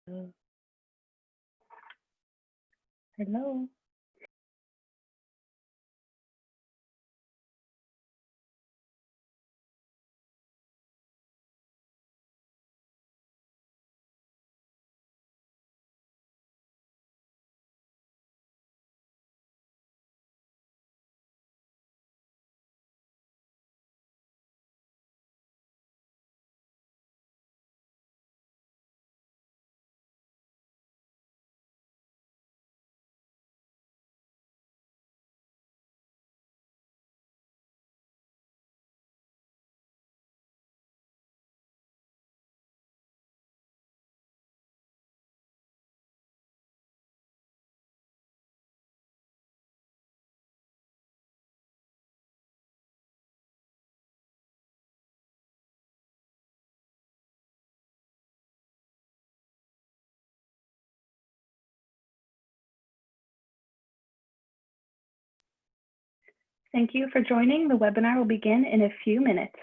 Hello. Thank you for joining. The webinar will begin in a few minutes.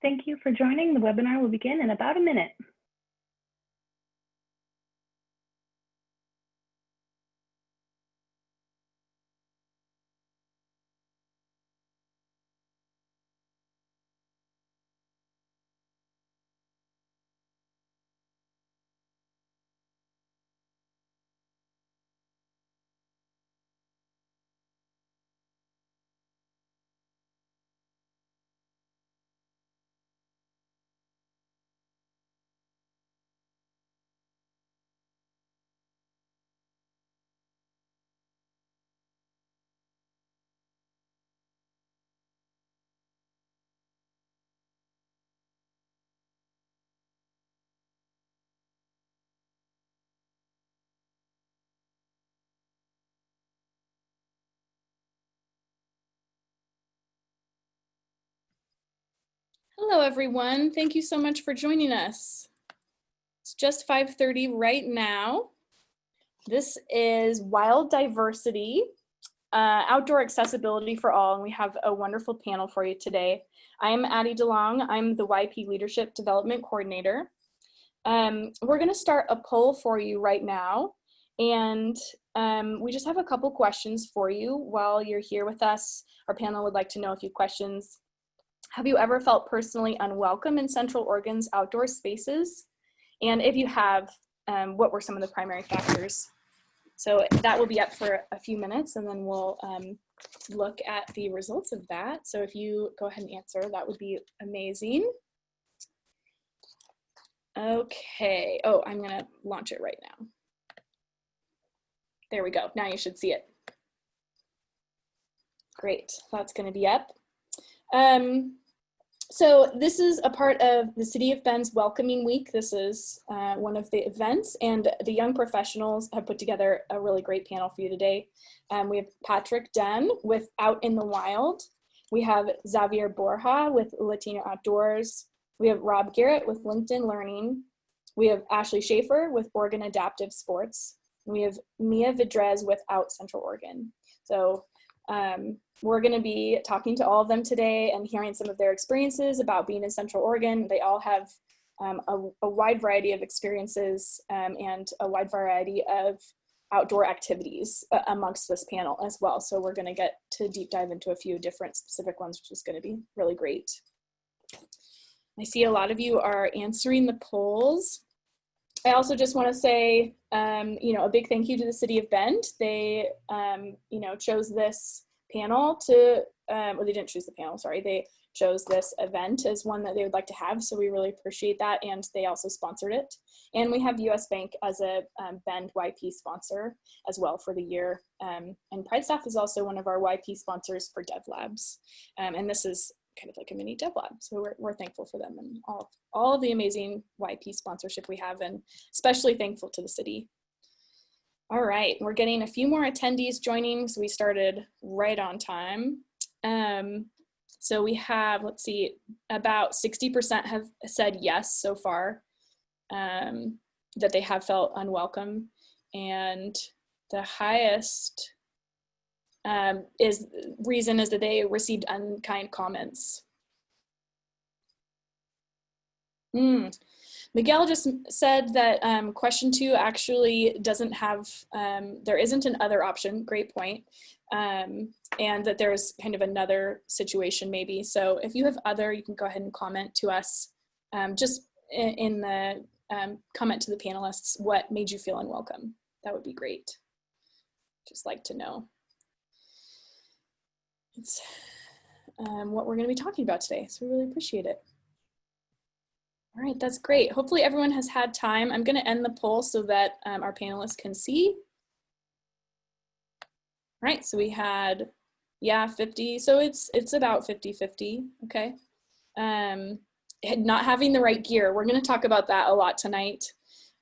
Thank you for joining. The webinar will begin in about a minute. Hello, everyone. Thank you so much for joining us. It's just 5:30 right now. This is Wild Diversity, Outdoor Accessibility for All, and we have a wonderful panel for you today. I am Addie DeLong. I'm the YP Leadership Development Coordinator. We're going to start a poll for you right now, and we just have a couple questions for you while you're here with us. Our panel would like to know a few questions. Have you ever felt personally unwelcome in Central Oregon's outdoor spaces? And if you have, what were some of the primary factors? So that will be up for a few minutes, and then we'll look at the results of that. So if you go ahead and answer, that would be amazing. Okay, oh, I'm gonna launch it right now. There we go, now you should see it. Great, that's gonna be up. So this is a part of the City of Bend's Welcoming Week. This is one of the events, and the young professionals have put together a really great panel for you today. We have Patrick Dunn with Out in the Wild. We have Xavier Borja with Latino Outdoors. We have Rob Garrett with LinkedIn Learning. We have Ashley Schaefer with Oregon Adaptive Sports. And we have Mia Vidrez with Out Central Oregon. So we're going to be talking to all of them today and hearing some of their experiences about being in Central Oregon. They all have a wide variety of experiences and a wide variety of outdoor activities amongst this panel as well. So we're going to get to deep dive into a few different specific ones, which is going to be really great. I see a lot of you are answering the polls. I also just want to say, a big thank you to the City of Bend. They, chose this panel to, well, they didn't choose the panel, sorry. They chose this event as one that they would like to have. So we really appreciate that. And they also sponsored it. And we have US Bank as a Bend YP sponsor as well for the year. And Pride Staff is also one of our YP sponsors for Dev Labs. And this is kind of like a mini Dev Lab. So we're thankful for them and all of the amazing YP sponsorship we have, and especially thankful to the city. All right, we're getting a few more attendees joining, so we started right on time. So we have, let's see, about 60% have said yes so far, that they have felt unwelcome. And the highest reason is that they received unkind comments. Miguel just said that question 2 actually doesn't have, there isn't an other option, great point, and that there's kind of another situation maybe. So if you have other, you can go ahead and comment to us, just in the comment to the panelists, what made you feel unwelcome? That would be great. Just like to know. It's what we're going to be talking about today, so we really appreciate it. All right, that's great. Hopefully everyone has had time. I'm going to end the poll so that our panelists can see. All right, so we had, 50. So it's about 50-50, okay. Not having the right gear. We're going to talk about that a lot tonight.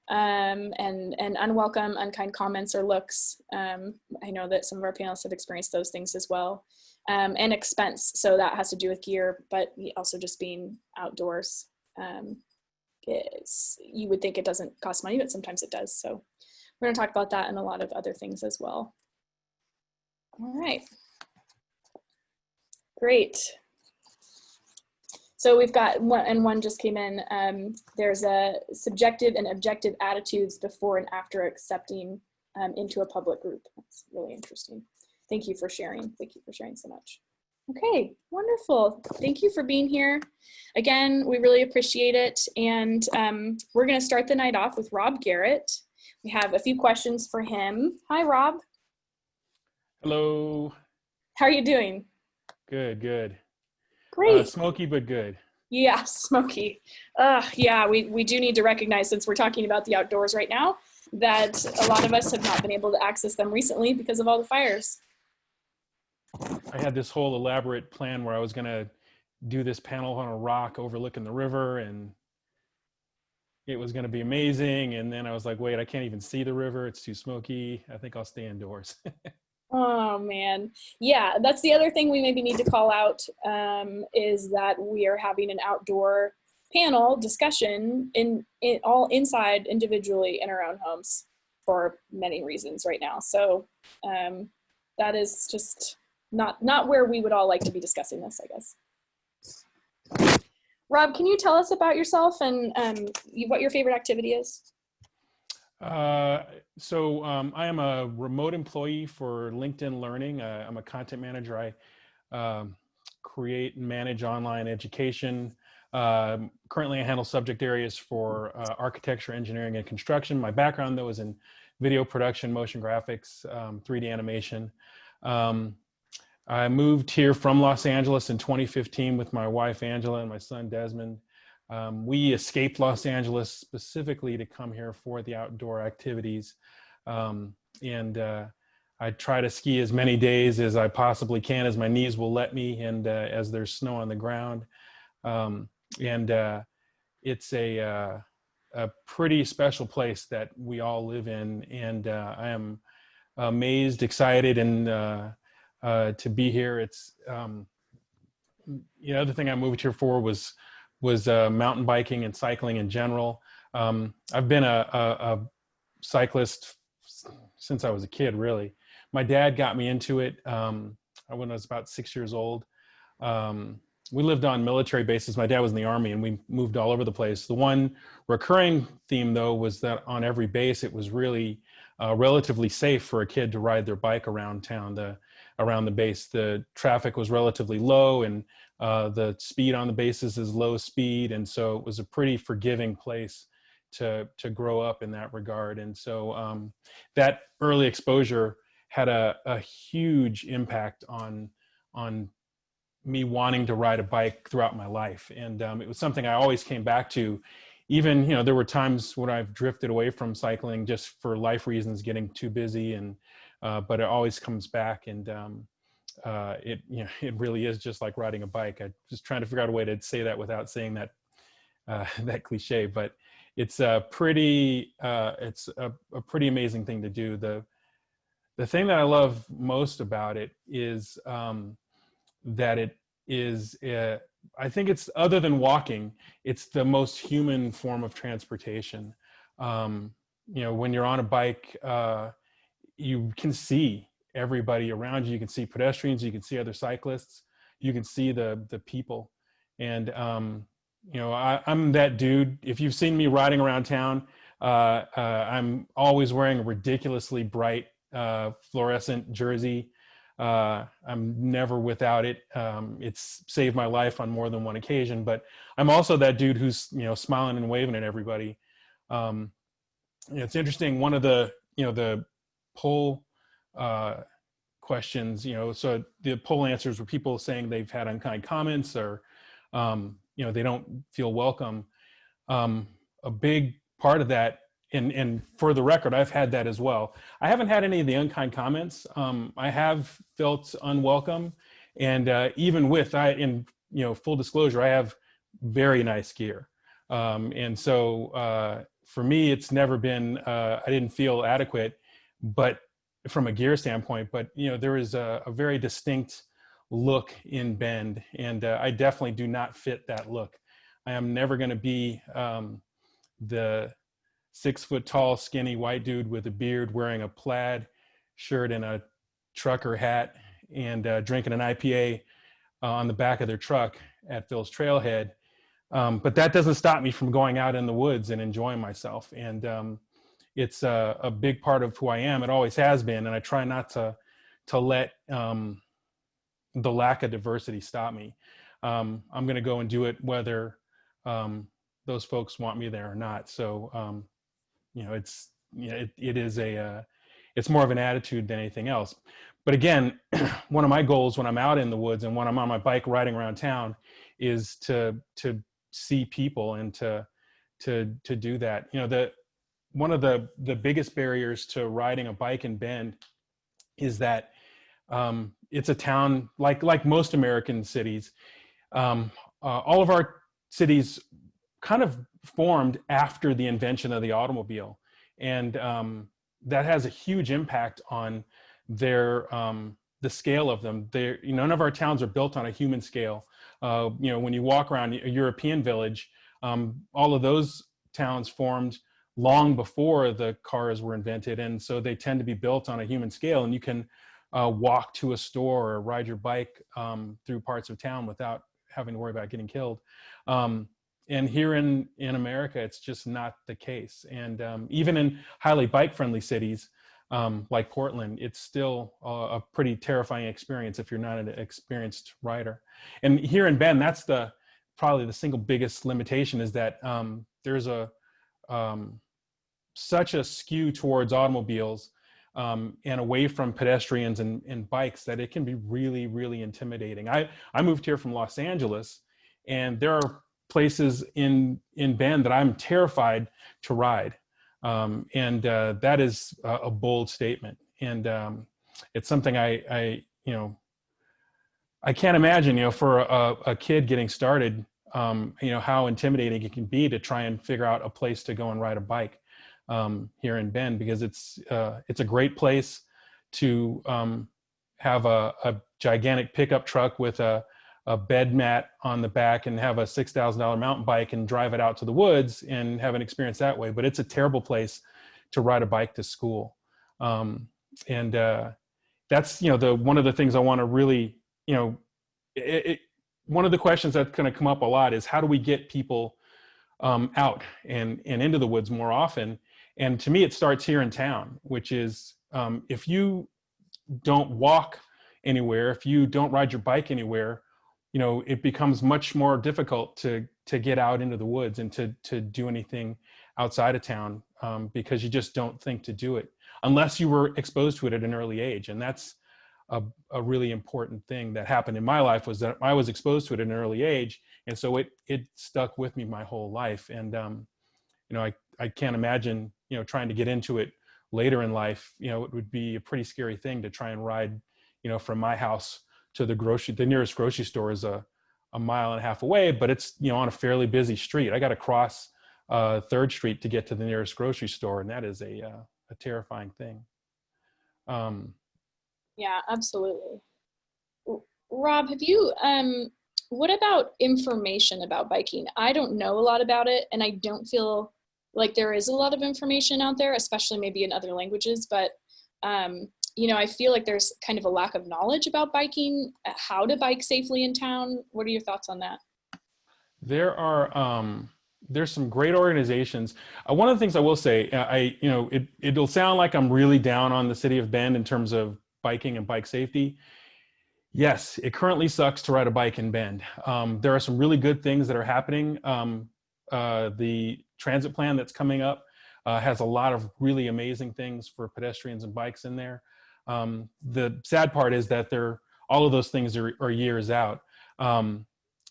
And unwelcome, unkind comments or looks. I know that some of our panelists have experienced those things as well. And expense, so that has to do with gear, but also just being outdoors. You would think it doesn't cost money, but sometimes it does. So we're going to talk about that and a lot of other things as well. All right, great. So we've got one, and one just came in. There's a subjective and objective attitudes before and after accepting into a public group. That's really interesting. Thank you for sharing. Thank you for sharing so much. Okay, wonderful. Thank you for being here. Again, we really appreciate it. And we're going to start the night off with Rob Garrett. We have a few questions for him. Hi, Rob. Hello. How are you doing? Good, good. Great. Smoky, but good. Yeah, smoky. Yeah, we do need to recognize, since we're talking about the outdoors right now, that a lot of us have not been able to access them recently because of all the fires. I had this whole elaborate plan where I was going to do this panel on a rock overlooking the river, and it was going to be amazing. And then I was like, wait, I can't even see the river. It's too smoky. I think I'll stay indoors. Oh man. Yeah, that's the other thing we maybe need to call out, is that we are having an outdoor panel discussion in all inside individually in our own homes for many reasons right now. So that is just not where we would all like to be discussing this, I guess. Rob, can you tell us about yourself and what your favorite activity is? So I am a remote employee for LinkedIn Learning. I'm a content manager. I create and manage online education. Currently I handle subject areas for architecture, engineering, and construction. My background though is in video production, motion graphics, 3D animation. I moved here from Los Angeles in 2015 with my wife Angela and my son Desmond. We escaped Los Angeles specifically to come here for the outdoor activities. I try to ski as many days as I possibly can, as my knees will let me, and as there's snow on the ground. It's a pretty special place that we all live in, and I am amazed, excited, and to be here. It's the other thing I moved here for was mountain biking and cycling in general. I've been a cyclist since I was a kid, really. My dad got me into it when I was about 6 years old. we lived on military bases. My dad was in the Army, and we moved all over the place. The one recurring theme, though, was that on every base, it was really relatively safe for a kid to ride their bike around town, around the base. The traffic was relatively low, and the speed on the bases is low speed. And so it was a pretty forgiving place to grow up in that regard. And so that early exposure had a huge impact on me wanting to ride a bike throughout my life. And it was something I always came back to. Even, there were times when I've drifted away from cycling just for life reasons, getting too busy, and but it always comes back. And it really is just like riding a bike. I'm just trying to figure out a way to say that without saying that that cliche, but it's a pretty amazing thing to do. The thing that I love most about it is that it is, I think it's, other than walking, it's the most human form of transportation. When you're on a bike, you can see everybody around you. You can see pedestrians, you can see other cyclists, you can see the people. And, I'm that dude. If you've seen me riding around town, I'm always wearing a ridiculously bright fluorescent jersey. I'm never without it. It's saved my life on more than one occasion, but I'm also that dude who's, smiling and waving at everybody. It's interesting. One of the poll questions, so the poll answers were people saying they've had unkind comments, or, they don't feel welcome. A big part of that, and for the record, I've had that as well. I haven't had any of the unkind comments. I have felt unwelcome, and even with, full disclosure, I have very nice gear, and so for me, it's never been. I didn't feel adequate, but from a gear standpoint. But there is a very distinct look in Bend, and I definitely do not fit that look. I am never going to be the 6 foot tall, skinny white dude with a beard wearing a plaid shirt and a trucker hat and drinking an IPA on the back of their truck at Phil's Trailhead. But that doesn't stop me from going out in the woods and enjoying myself. And it's a big part of who I am. It always has been. And I try not to let the lack of diversity stop me. I'm going to go and do it whether those folks want me there or not. So, it's more of an attitude than anything else. But again, one of my goals when I'm out in the woods and when I'm on my bike riding around town is to see people and to do that. One of the biggest barriers to riding a bike in Bend is that it's a town like most American cities. All of our cities kind of formed after the invention of the automobile, and that has a huge impact on their the scale of them. None of our towns are built on a human scale. When you walk around a European village, all of those towns formed long before the cars were invented, and so they tend to be built on a human scale. And you can walk to a store or ride your bike through parts of town without having to worry about getting killed. And here in America, it's just not the case. And even in highly bike-friendly cities like Portland, it's still a pretty terrifying experience if you're not an experienced rider. And here in Bend, that's probably the single biggest limitation, is that there's such a skew towards automobiles and away from pedestrians and bikes that it can be really, really intimidating. I moved here from Los Angeles, and there are places in Bend that I'm terrified to ride. And that is a bold statement. And it's something I can't imagine, for a kid getting started, how intimidating it can be to try and figure out a place to go and ride a bike here in Bend, because it's a great place to have a gigantic pickup truck with a bed mat on the back and have a $6,000 mountain bike and drive it out to the woods and have an experience that way. But it's a terrible place to ride a bike to school. And that's, one of the things I want to really, one of the questions that's going to come up a lot is how do we get people out and into the woods more often? And to me, it starts here in town, which is if you don't walk anywhere, if you don't ride your bike anywhere, you know, it becomes much more difficult to get out into the woods and to do anything outside of town because you just don't think to do it unless you were exposed to it at an early age. And that's a really important thing that happened in my life, was that I was exposed to it at an early age. And so it stuck with me my whole life. And, you know, I can't imagine, you know, trying to get into it later in life. You know, it would be a pretty scary thing to try and ride, you know, from my house to the nearest grocery store is a mile and a half away, but it's, you know, on a fairly busy street. I got to cross 3rd Street to get to the nearest grocery store. And that is a terrifying thing. Yeah, absolutely. Rob, have you, what about information about biking? I don't know a lot about it, and I don't feel like there is a lot of information out there, especially maybe in other languages, but, you know, I feel like there's kind of a lack of knowledge about biking, how to bike safely in town. What are your thoughts on that? There's some great organizations. One of the things I will say, you know, it'll sound like I'm really down on the city of Bend in terms of biking and bike safety. Yes, it currently sucks to ride a bike in Bend. There are some really good things that are happening. The transit plan that's coming up has a lot of really amazing things for pedestrians and bikes in there. The sad part is that all of those things are years out.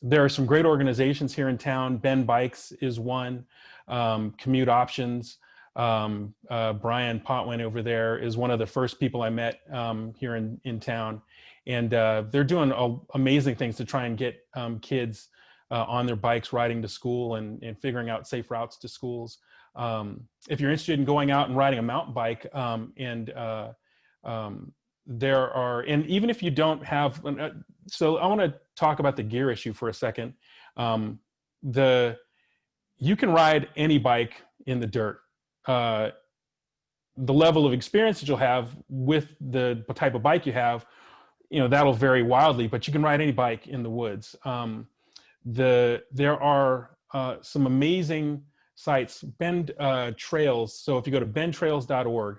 There are some great organizations here in town. Bend Bikes is one. Commute Options. Brian Potwin over there is one of the first people I met here in town. And they're doing amazing things to try and get kids on their bikes riding to school and figuring out safe routes to schools. If you're interested in going out and riding a mountain bike, and even if you don't have, so I want to talk about the gear issue for a second. You can ride any bike in the dirt. The level of experience that you'll have with the type of bike you have, you know, that'll vary wildly, but you can ride any bike in the woods. There are some amazing sites, Bend Trails. So if you go to bendtrails.org,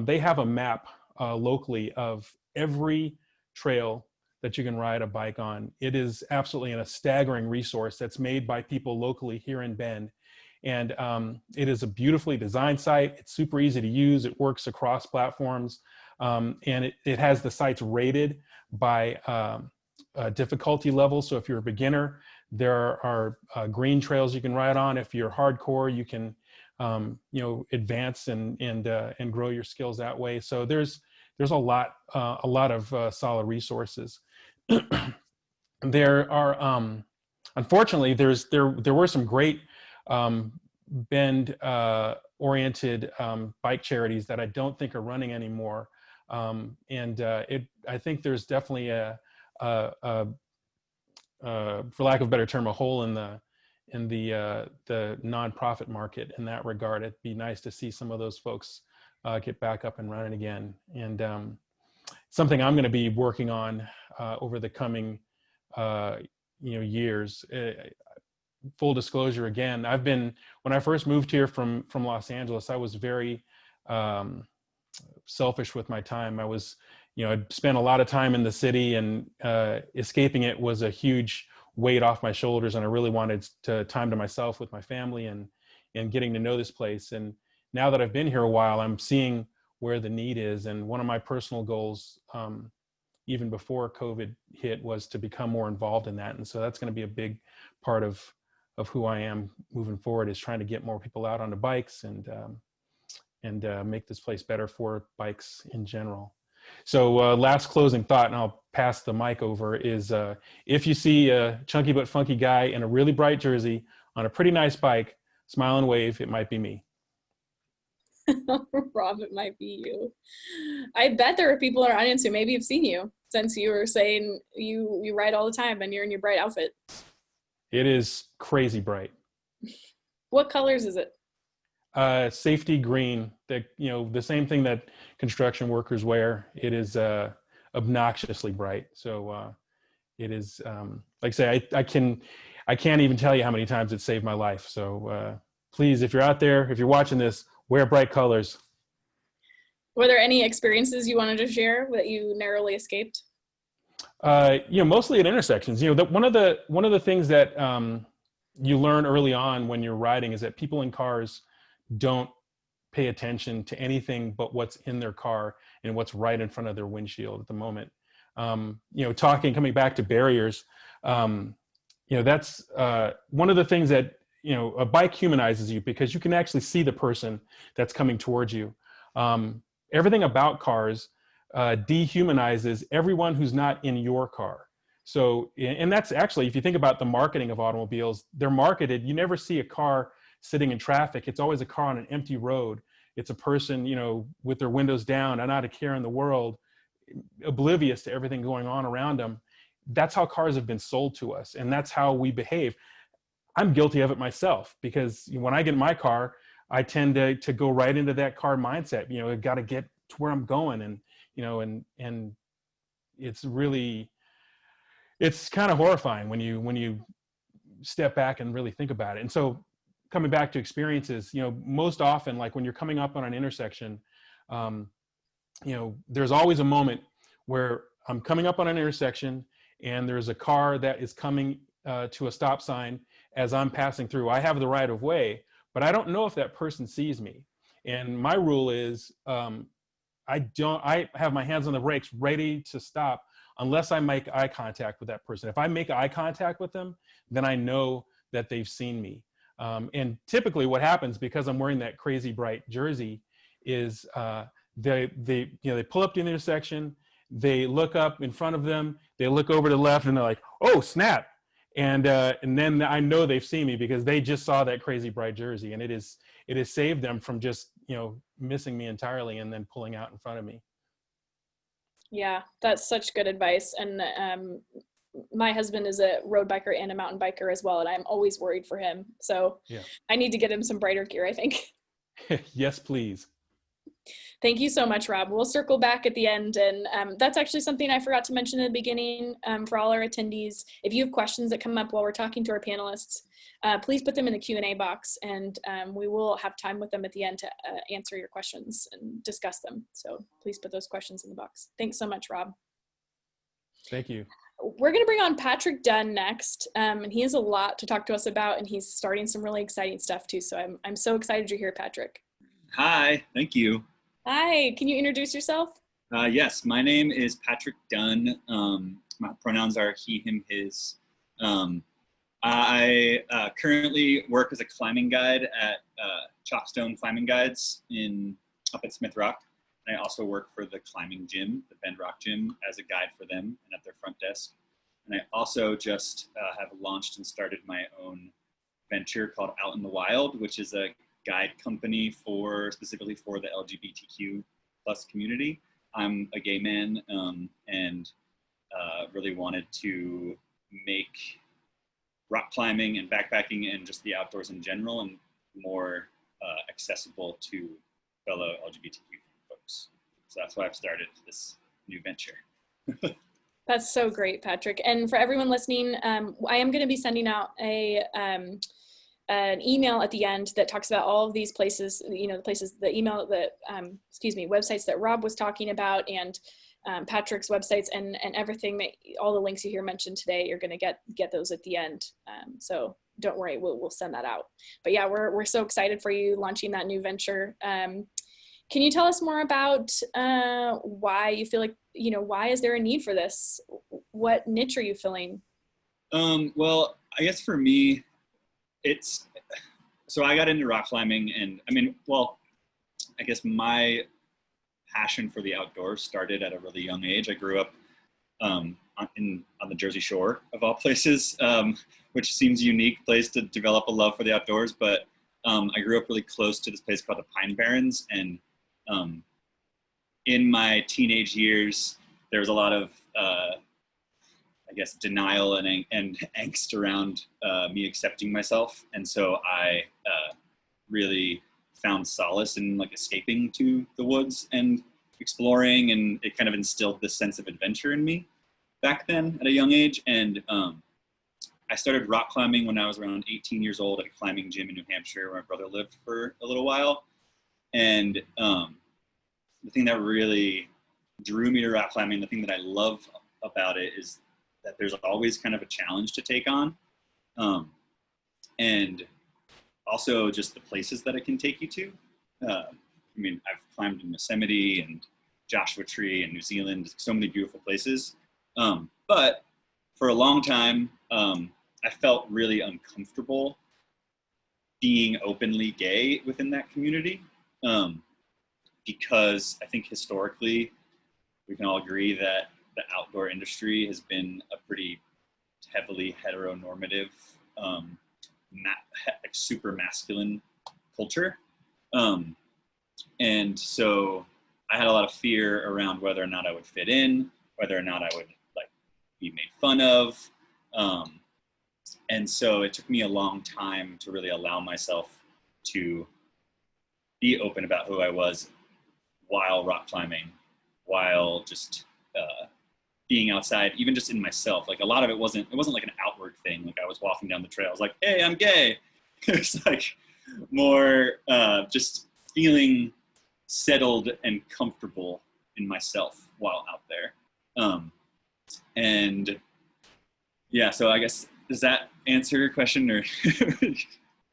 they have a map locally of every trail that you can ride a bike on. It is absolutely a staggering resource that's made by people locally here in Bend. And it is a beautifully designed site. It's super easy to use. It works across platforms. And it has the sites rated by difficulty level. So if you're a beginner, there are green trails you can ride on. If you're hardcore, you can you know, advance and grow your skills that way. So there's a lot of solid resources. There are unfortunately there were some great Bend oriented bike charities that I don't think are running anymore. I think there's definitely for lack of a better term, a hole in the nonprofit market in that regard. It'd be nice to see some of those folks get back up and running again. And something I'm going to be working on over the coming years. Full disclosure again, when I first moved here from Los Angeles, I was very selfish with my time. I'd spent a lot of time in the city, and escaping it was a huge weight off my shoulders, and I really wanted time to myself with my family and getting to know this place. And now that I've been here a while, I'm seeing where the need is. And one of my personal goals, even before COVID hit, was to become more involved in that. And so that's going to be a big part of who I am moving forward, is trying to get more people out onto bikes and make this place better for bikes in general. So last closing thought, and I'll pass the mic over, is if you see a chunky but funky guy in a really bright jersey on a pretty nice bike, smile and wave. It might be me. Rob, it might be you. I bet there are people in our audience who maybe have seen you, since you were saying you ride all the time and you're in your bright outfit. It is crazy bright. What colors is it? Safety green. The same thing that construction workers wear. It is obnoxiously bright. So it is, like I say, I can't even tell you how many times it saved my life. So please, if you're out there, if you're watching this, wear bright colors. Were there any experiences you wanted to share that you narrowly escaped? Mostly at intersections. One of the things that you learn early on when you're riding is that people in cars don't pay attention to anything but what's in their car and what's right in front of their windshield at the moment. Coming back to barriers, that's one of the things that, a bike humanizes you because you can actually see the person that's coming towards you. Everything about cars dehumanizes everyone who's not in your car. So, and that's actually, if you think about the marketing of automobiles, they're marketed, you never see a car sitting in traffic. It's always a car on an empty road. It's a person, with their windows down and not a care in the world, oblivious to everything going on around them. That's how cars have been sold to us. And that's how we behave. I'm guilty of it myself, because when I get in my car, I tend to go right into that car mindset. I've got to get to where I'm going. And, and it's really, it's kind of horrifying when you step back and really think about it. And so coming back to experiences, most often, like when you're coming up on an intersection, there's always a moment where I'm coming up on an intersection and there's a car that is coming to a stop sign as I'm passing through. I have the right of way, but I don't know if that person sees me. And my rule is, I have my hands on the brakes ready to stop unless I make eye contact with that person. If I make eye contact with them, then I know that they've seen me. And typically what happens, because I'm wearing that crazy bright jersey, is they pull up to the intersection, they look up in front of them, they look over to the left, and they're like, oh, snap. And then I know they've seen me because they just saw that crazy bright jersey, and it has saved them from just, missing me entirely and then pulling out in front of me. Yeah, that's such good advice. And my husband is a road biker and a mountain biker as well, and I'm always worried for him. So yeah. I need to get him some brighter gear, I think. Yes, please. Thank you so much, Rob. We'll circle back at the end. And that's actually something I forgot to mention in the beginning for all our attendees. If you have questions that come up while we're talking to our panelists, please put them in the Q&A box, and we will have time with them at the end to answer your questions and discuss them. So please put those questions in the box. Thanks so much, Rob. Thank you. We're going to bring on Patrick Dunn next, and he has a lot to talk to us about, and he's starting some really exciting stuff too. So I'm so excited you're here, Patrick. Hi, thank you. Hi, can you introduce yourself? Yes, my name is Patrick Dunn. My pronouns are he, him, his. I currently work as a climbing guide at Chalkstone Climbing Guides up at Smith Rock. I also work for the climbing gym, the Bend Rock Gym, as a guide for them and at their front desk. And I also just have launched and started my own venture called Out in the Wild, which is a guide company specifically for the LGBTQ plus community. I'm a gay man and really wanted to make rock climbing and backpacking and just the outdoors in general and more accessible to fellow LGBTQ folks. So that's why I've started this new venture. That's so great, Patrick. And for everyone listening, I am going to be sending out an email at the end that talks about all of these places, websites that Rob was talking about, and Patrick's websites, and everything that all the links you hear mentioned today, you're going to get those at the end. So don't worry, we'll send that out. But yeah, we're so excited for you launching that new venture. Can you tell us more about why you feel like, why is there a need for this? What niche are you filling? Well, I guess for me, so I got into rock climbing, and I guess my passion for the outdoors started at a really young age. I grew up on the Jersey Shore, of all places, which seems a unique place to develop a love for the outdoors, but I grew up really close to this place called the Pine Barrens, and in my teenage years, there was a lot of denial and angst around me accepting myself. And so I really found solace in escaping to the woods and exploring, and it kind of instilled this sense of adventure in me. back then at a young age. And I started rock climbing when I was around 18 years old at a climbing gym in New Hampshire where my brother lived for a little while. And the thing that really drew me to rock climbing, the thing that I love about it, is that there's always kind of a challenge to take on. And also just the places that it can take you to. I mean, I've climbed in Yosemite and Joshua Tree and New Zealand, so many beautiful places. But for a long time, I felt really uncomfortable being openly gay within that community. Because I think historically, we can all agree that the outdoor industry has been a pretty heavily heteronormative, super masculine culture. And so I had a lot of fear around whether or not I would fit in, whether or not I would like be made fun of. And so it took me a long time to really allow myself to be open about who I was while rock climbing, while just being outside, even just in myself. Like a lot of it wasn't like an outward thing. Like I was walking down the trail, I was like, hey, I'm gay. It's like more just feeling settled and comfortable in myself while out there. And yeah, so I guess, does that answer your question? Or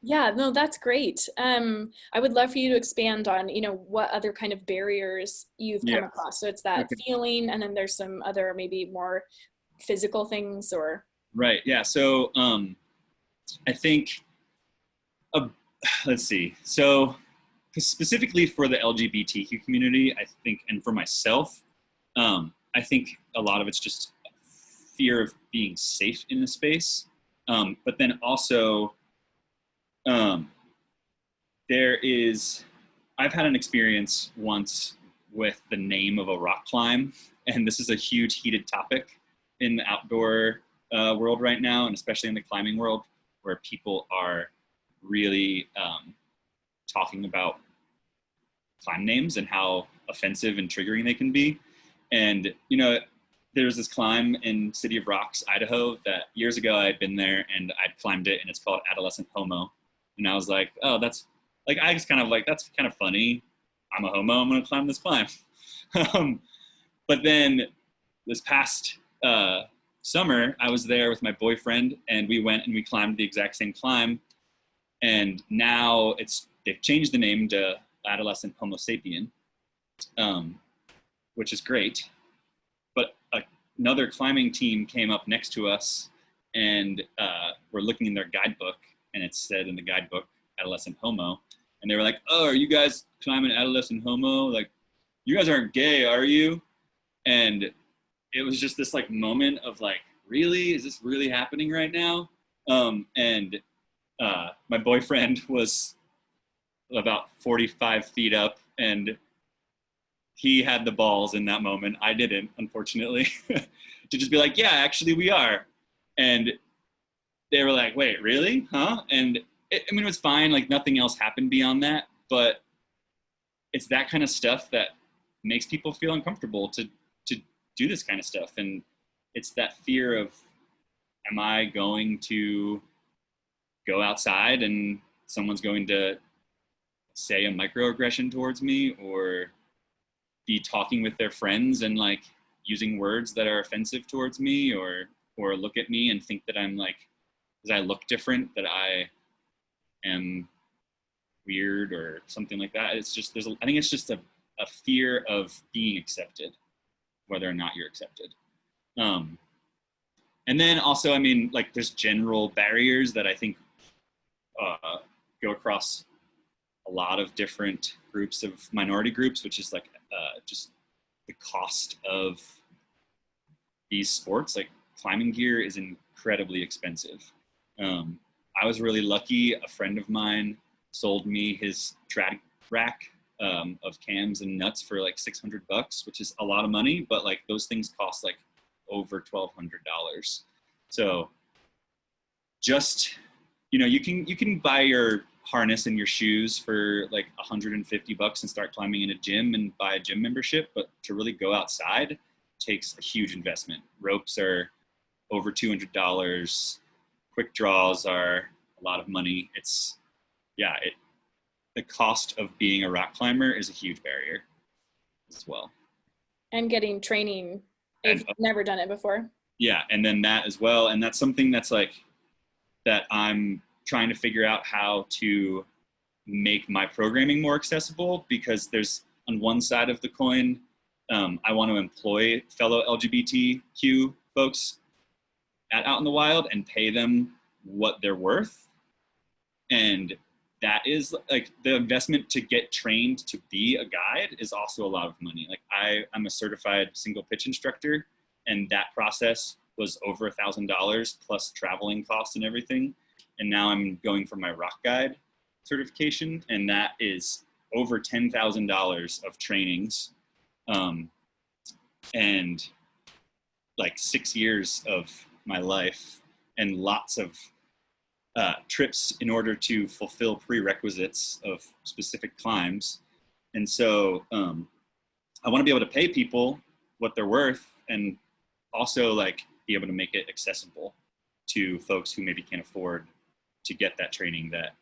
Yeah, no, that's great. I would love for you to expand on, what other kind of barriers you've come across. So it's that feeling, and then there's some other maybe more physical things, or. Right. Yeah. So I think, let's see. So specifically for the LGBTQ community, I think, and for myself, I think a lot of it's just fear of being safe in the space. But then also, I've had an experience once with the name of a rock climb, and this is a huge heated topic in the outdoor world right now, and especially in the climbing world, where people are really talking about climb names and how offensive and triggering they can be. And, there's this climb in City of Rocks, Idaho, that years ago I had been there and I'd climbed it, and it's called Adolescent Homo. And I was like, oh, that's like, I just kind of like, that's kind of funny. I'm a homo, I'm gonna climb this climb. But then this past summer, I was there with my boyfriend, and we went and we climbed the exact same climb. And now they've changed the name to Adolescent Homo Sapien, which is great. But another climbing team came up next to us, and were looking in their guidebook, and it said in the guidebook, Adolescent Homo. And they were like, oh, are you guys climbing Adolescent Homo? Like, you guys aren't gay, are you? And it was just this like moment of like, really? Is this really happening right now? And my boyfriend was about 45 feet up, and he had the balls in that moment. I didn't, unfortunately, to just be like, yeah, actually we are. And they were like, wait, really? Huh? And it was fine. Like nothing else happened beyond that, but it's that kind of stuff that makes people feel uncomfortable to do this kind of stuff. And it's that fear of, am I going to go outside and someone's going to say a microaggression towards me, or be talking with their friends and like using words that are offensive towards me, or look at me and think that I'm like, because I look different, that I am weird or something like that. It's just, I think it's just a fear of being accepted, whether or not you're accepted. And then also, I mean, like there's general barriers that I think go across a lot of different groups of minority groups, which is like just the cost of these sports. Like climbing gear is incredibly expensive. I was really lucky. A friend of mine sold me his trad rack of cams and nuts for like $600, which is a lot of money, but like those things cost like over $1,200. So just, you can buy your harness and your shoes for like $150 and start climbing in a gym and buy a gym membership, but to really go outside takes a huge investment. Ropes are over $200. Quick draws are a lot of money. The cost of being a rock climber is a huge barrier as well. And getting training if you've never done it before. Yeah, and then that as well. And that's something that's like, that I'm trying to figure out how to make my programming more accessible, because there's, on one side of the coin, I want to employ fellow LGBTQ folks out in the wild and pay them what they're worth. And that is like, the investment to get trained to be a guide is also a lot of money. Like I'm a certified single pitch instructor, and that process was over $1,000 plus traveling costs and everything. And now I'm going for my rock guide certification, and that is over $10,000 of trainings, and like 6 years of my life, and lots of trips in order to fulfill prerequisites of specific climbs. And so I want to be able to pay people what they're worth, and also like be able to make it accessible to folks who maybe can't afford to get that training, that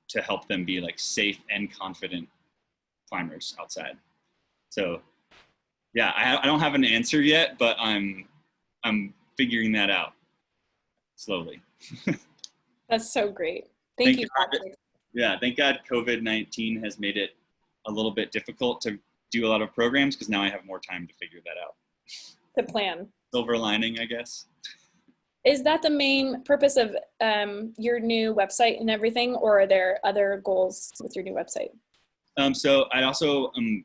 to help them be like safe and confident climbers outside. So yeah, I don't have an answer yet, but I'm figuring that out slowly. That's so great. Thank you, Patrick. Yeah, thank God COVID-19 has made it a little bit difficult to do a lot of programs, because now I have more time to figure that out. The plan. Silver lining, I guess. Is that the main purpose of your new website and everything, or are there other goals with your new website? So I also am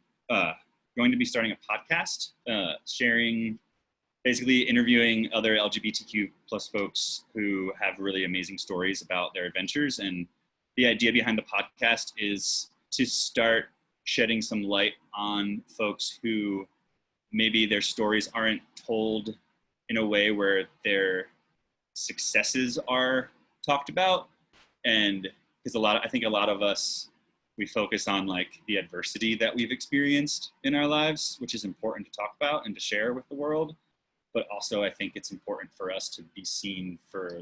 going to be starting a podcast, sharing, basically interviewing other LGBTQ plus folks who have really amazing stories about their adventures. And the idea behind the podcast is to start shedding some light on folks who maybe their stories aren't told in a way where their successes are talked about. And because I think a lot of us, we focus on like the adversity that we've experienced in our lives, which is important to talk about and to share with the world. But also I think it's important for us to be seen for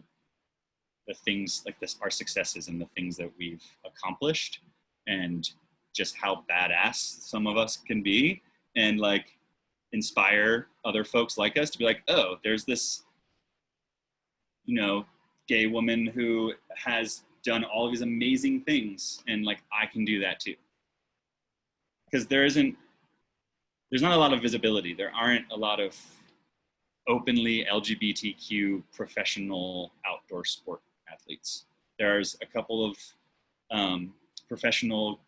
the things like this, our successes and the things that we've accomplished, and just how badass some of us can be, and like inspire other folks like us to be like, oh, there's this, gay woman who has done all of these amazing things, and like I can do that too. Because there's not a lot of visibility. There aren't a lot of openly LGBTQ professional outdoor sport athletes. There's a couple of professional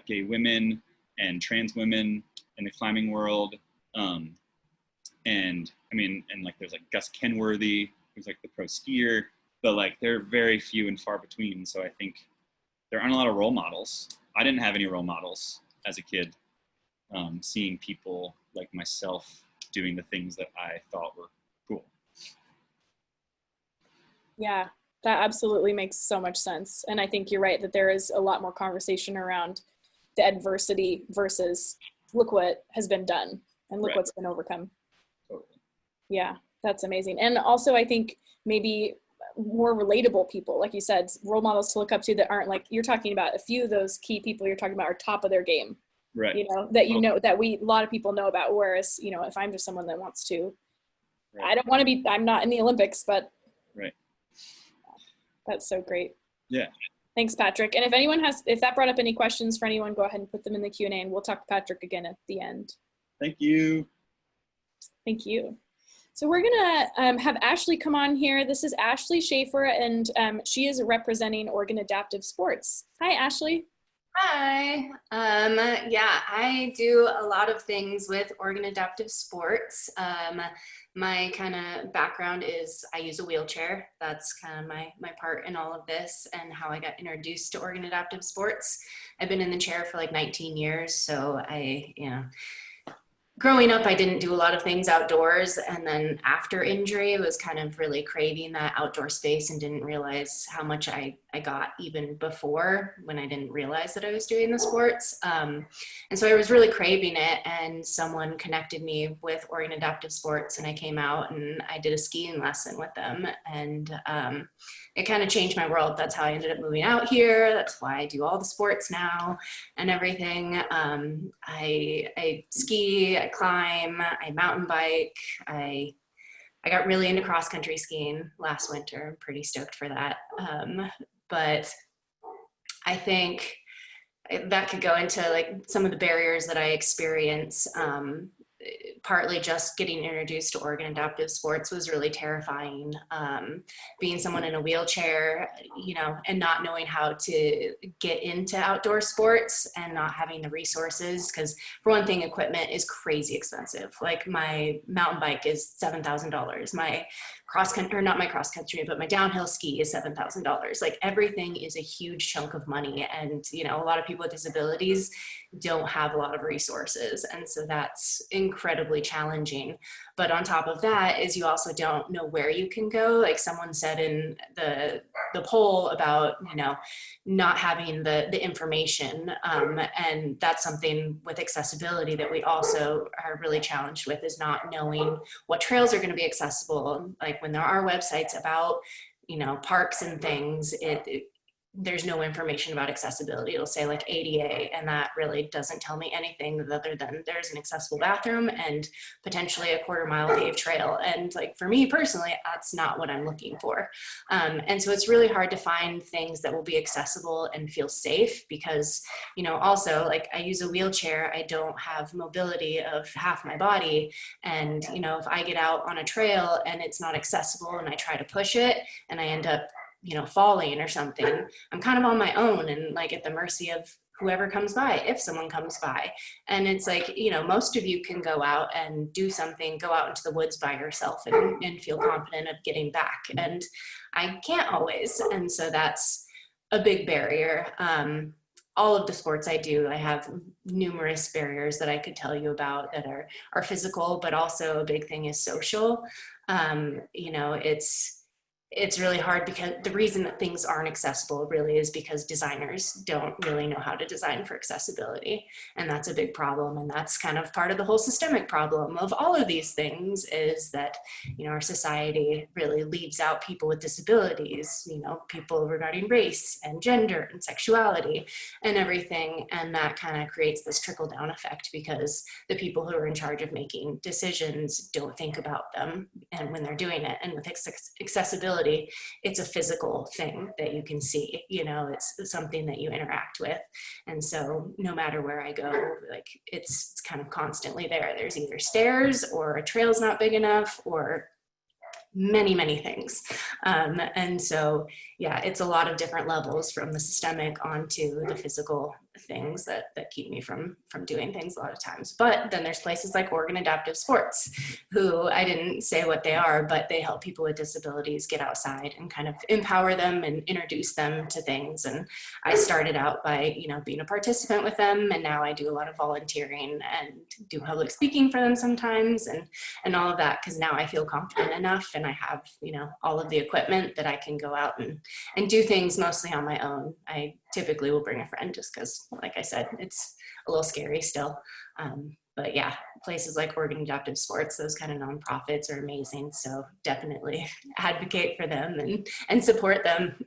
gay women and trans women in the climbing world. And like there's like Gus Kenworthy, who's like the pro skier, but like they're very few and far between. So I think there aren't a lot of role models. I didn't have any role models as a kid, seeing people like myself doing the things that I thought were cool. Yeah, that absolutely makes so much sense. And I think you're right that there is a lot more conversation around the adversity versus look what has been done and look what's been overcome. Totally. Yeah, that's amazing. And also I think maybe more relatable people, like you said, role models to look up to that aren't like, you're talking about a few of those key people you're talking about are top of their game. Right. That a lot of people know about. Whereas, if I'm just someone that wants to, I don't want to be, I'm not in the Olympics, but right. That's so great. Yeah. Thanks, Patrick. And if that brought up any questions for anyone, go ahead and put them in the Q&A, and we'll talk to Patrick again at the end. Thank you. Thank you. So we're gonna have Ashley come on here. This is Ashley Schaefer, and she is representing Oregon Adaptive Sports. Hi, Ashley. Hi. Yeah, I do a lot of things with Oregon Adaptive Sports. My kind of background is I use a wheelchair. That's kind of my part in all of this and how I got introduced to Oregon Adaptive Sports. I've been in the chair for like 19 years, so growing up, I didn't do a lot of things outdoors. And then after injury, I was kind of really craving that outdoor space and didn't realize how much I got even before, when I didn't realize that I was doing the sports. And so I was really craving it, and someone connected me with Oregon Adaptive Sports, and I came out and I did a skiing lesson with them. And it kind of changed my world. That's how I ended up moving out here. That's why I do all the sports now and everything. I ski, I climb, I mountain bike. I got really into cross country skiing last winter. I'm pretty stoked for that. But I think that could go into like some of the barriers that I experience. Partly just getting introduced to Oregon Adaptive Sports was really terrifying. Being someone in a wheelchair, you know, and not knowing how to get into outdoor sports and not having the resources, because for one thing, equipment is crazy expensive. Like my mountain bike is $7,000. My cross country, or not my cross country, but my downhill ski is $7,000. Like everything is a huge chunk of money. And, you know, a lot of people with disabilities don't have a lot of resources. And so that's incredibly challenging. But on top of that is you also don't know where you can go. Like someone said in the poll about, you know, not having the information. And that's something with accessibility that we also are really challenged with, is not knowing what trails are going to be accessible. Like when there are websites about, you know, parks and things, there's no information about accessibility. It'll say like ADA, and that really doesn't tell me anything other than there's an accessible bathroom and potentially a 1/4 mile paved trail. And like for me personally, that's not what I'm looking for. And so it's really hard to find things that will be accessible and feel safe, because, you know, also like I use a wheelchair, I don't have mobility of half my body. And, you know, if I get out on a trail and it's not accessible and I try to push it and I end up, you know, falling or something, I'm kind of on my own and like at the mercy of whoever comes by, if someone comes by. And it's like, you know, most of you can go out and do something, go out into the woods by yourself and feel confident of getting back. And I can't always. And so that's a big barrier. All of the sports I do, I have numerous barriers that I could tell you about that are physical, but also a big thing is social. You know, it's really hard, because the reason that things aren't accessible really is because designers don't really know how to design for accessibility. And that's a big problem. And that's kind of part of the whole systemic problem of all of these things, is that, you know, our society really leaves out people with disabilities, you know, people regarding race and gender and sexuality and everything. And that kind of creates this trickle down effect, because the people who are in charge of making decisions don't think about them and when they're doing it. And with accessibility, it's a physical thing that you can see, you know, it's something that you interact with. And so no matter where I go, like it's kind of constantly there. There's either stairs or a trail's not big enough, or many things. And so, yeah, it's a lot of different levels, from the systemic onto the physical things that keep me from doing things a lot of times. But then there's places like Oregon Adaptive Sports, who I didn't say what they are, but they help people with disabilities get outside and kind of empower them and introduce them to things. And I started out by, you know, being a participant with them, and now I do a lot of volunteering and do public speaking for them sometimes, and all of that, because now I feel confident enough and I have, you know, all of the equipment that I can go out and do things mostly on my own. I typically will bring a friend just because, like I said, it's a little scary still. But yeah, places like Oregon Adaptive Sports, those kind of nonprofits are amazing. So definitely advocate for them and support them.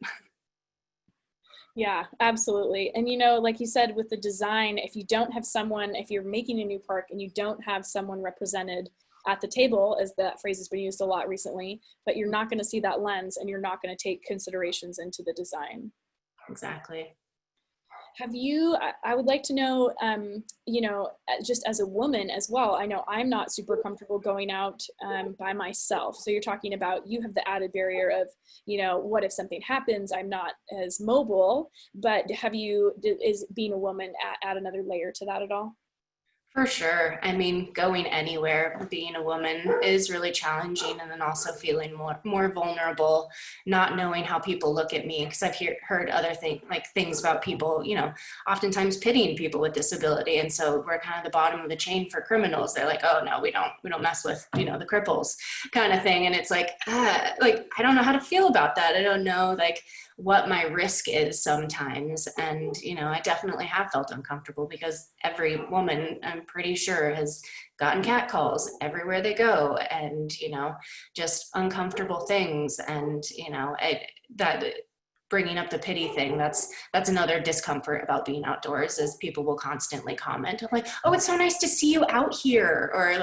Yeah, absolutely. And, you know, like you said, with the design, if you don't have someone, if you're making a new park and you don't have someone represented at the table, as that phrase has been used a lot recently, but you're not going to see that lens and you're not going to take considerations into the design. Exactly. Have you, I would like to know, you know, just as a woman as well, I know I'm not super comfortable going out by myself. So you're talking about, you have the added barrier of, you know, what if something happens, I'm not as mobile, but have you, is being a woman add another layer to that at all? For sure. I mean, going anywhere, being a woman is really challenging, and then also feeling more vulnerable, not knowing how people look at me, because I've heard other things about people, oftentimes pitying people with disability, and so we're kind of the bottom of the chain for criminals. They're like, oh no, we don't mess with the cripples, kind of thing, and it's like I don't know how to feel about that. I don't know what my risk is sometimes. And, I definitely have felt uncomfortable because every woman, I'm pretty sure, has gotten catcalls everywhere they go, and, just uncomfortable things. And, that bringing up the pity thing, that's another discomfort about being outdoors, is people will constantly comment of like, oh, it's so nice to see you out here, or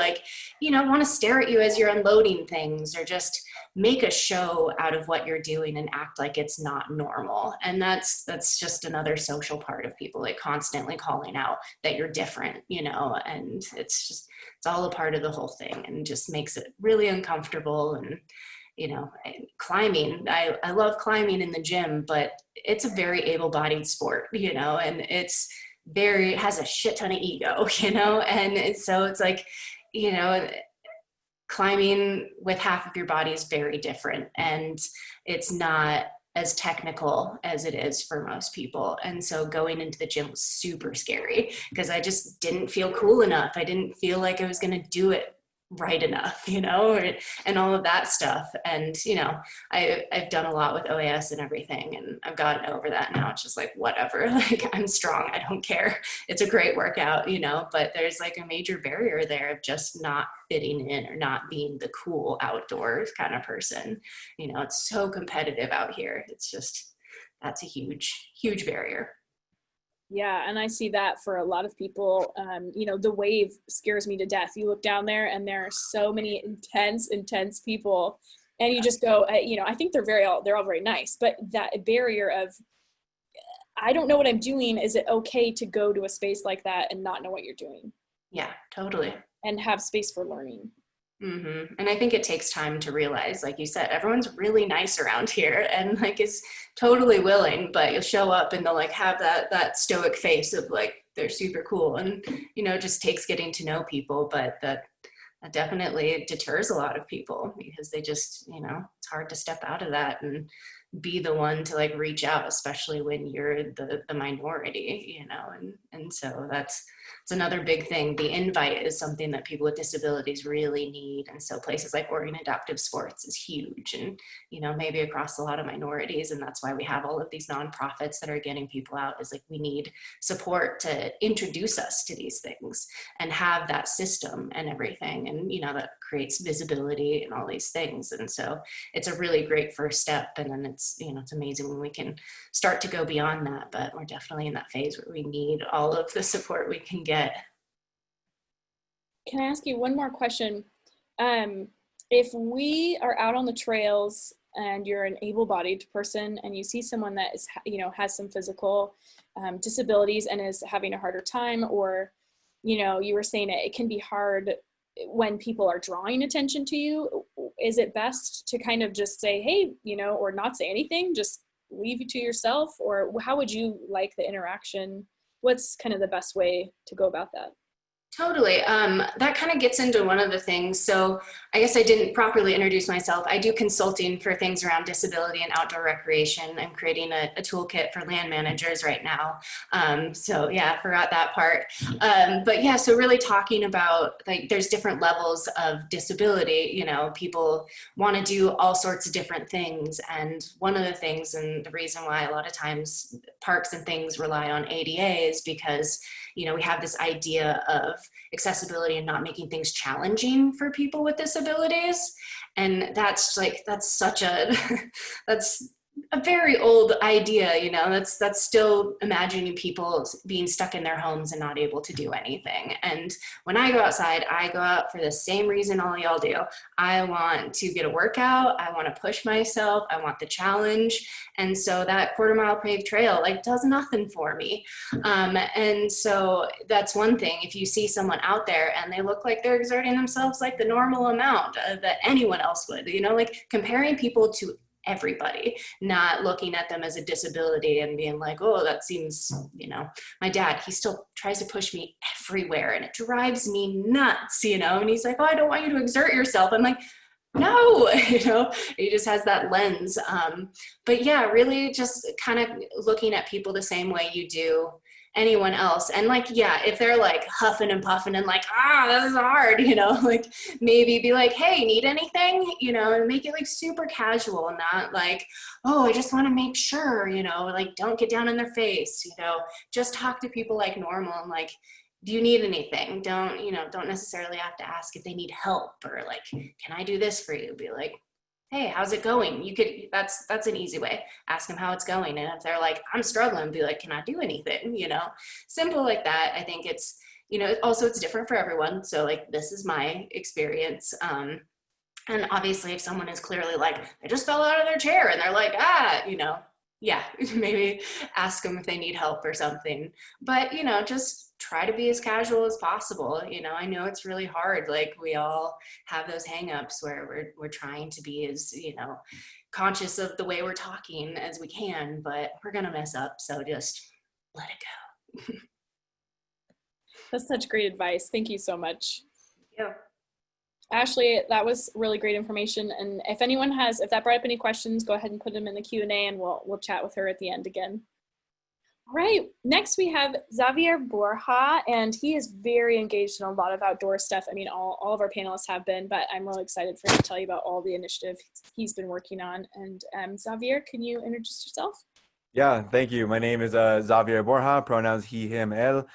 want to stare at you as you're unloading things, or just make a show out of what you're doing and act like it's not normal. And that's just another social part of people, constantly calling out that you're different, and it's all a part of the whole thing, and just makes it really uncomfortable. And climbing, I love climbing in the gym, but it's a very able-bodied sport, and it has a shit ton of ego, and so it's like, climbing with half of your body is very different, and it's not as technical as it is for most people. And so going into the gym was super scary because I just didn't feel cool enough. I didn't feel like I was going to do it right enough, and all of that stuff. And, I've done a lot with OAS and everything, and I've gotten over that now. It's just like, whatever, I'm strong. I don't care. It's a great workout, but there's a major barrier there of just not fitting in or not being the cool outdoors kind of person. It's so competitive out here. It's just, that's a huge, huge barrier. Yeah, and I see that for a lot of people. The wave scares me to death. You look down there and there are so many intense people, and you just go, I think they're all very nice, but that barrier of, I don't know what I'm doing. Is it okay to go to a space like that and not know what you're doing? Yeah, totally. And have space for learning. Mm-hmm. And I think it takes time to realize, like you said, everyone's really nice around here and is totally willing, but you'll show up and they'll have that stoic face of they're super cool. And, it just takes getting to know people, but that definitely deters a lot of people because they just, it's hard to step out of that and be the one to reach out, especially when you're the minority, and so it's another big thing. The invite is something that people with disabilities really need, and so places like Oregon Adaptive Sports is huge, and maybe across a lot of minorities, and that's why we have all of these nonprofits that are getting people out, is we need support to introduce us to these things and have that system and everything, and that creates visibility and all these things. And so it's a really great first step, and then it's amazing when we can start to go beyond that, but we're definitely in that phase where we need all of the support we can get. Can I ask you one more question? If we are out on the trails and you're an able-bodied person and you see someone that is, has some physical disabilities and is having a harder time, or, you were saying it can be hard when people are drawing attention to you, is it best to kind of just say, hey, or not say anything, just leave you to yourself? Or how would you like the interaction? What's kind of the best way to go about that? Totally. That kind of gets into one of the things. So I guess I didn't properly introduce myself. I do consulting for things around disability and outdoor recreation. I'm creating a toolkit for land managers right now. So yeah, I forgot that part. But yeah, so really talking about there's different levels of disability. People want to do all sorts of different things. And one of the things, and the reason why a lot of times parks and things rely on ADA is because we have this idea of accessibility and not making things challenging for people with disabilities. And that's such a, that's a very old idea, that's still imagining people being stuck in their homes and not able to do anything. And when I go outside, I go out for the same reason all y'all do. I want to get a workout. I want to push myself. I want the challenge. And so that 1/4-mile paved trail does nothing for me. And so that's one thing. If you see someone out there and they look like they're exerting themselves the normal amount that anyone else would, comparing people to everybody, not looking at them as a disability and being like, oh, that seems, my dad, he still tries to push me everywhere and it drives me nuts, and he's like, oh, I don't want you to exert yourself. I'm like, no, he just has that lens. But yeah, really just kind of looking at people the same way you do anyone else. And like, yeah, if they're like huffing and puffing and like, this is hard, like maybe be like, hey, need anything, and make it like super casual, not like, oh, I just want to make sure, like don't get down in their face, just talk to people like normal and like, do you need anything? Don't necessarily have to ask if they need help or like, can I do this for you? Be like, hey, how's it going? That's an easy way. Ask them how it's going. And if they're like, I'm struggling, be like, can I do anything? Simple like that. I think it's, also it's different for everyone. So like, this is my experience. And obviously if someone is clearly like, I just fell out of their chair and they're like, yeah, maybe ask them if they need help or something. But, just try to be as casual as possible. I know it's really hard. Like we all have those hangups where we're trying to be as, conscious of the way we're talking as we can, but we're going to mess up. So just let it go. That's such great advice. Thank you so much. Yeah. Ashley, that was really great information. And if that brought up any questions, go ahead and put them in the Q&A and we'll chat with her at the end again. All right, next we have Xavier Borja, and he is very engaged in a lot of outdoor stuff. I mean, all of our panelists have been, but I'm really excited for him to tell you about all the initiative he's been working on. And Xavier, can you introduce yourself? Yeah, thank you. My name is Xavier Borja, pronouns he, him, él.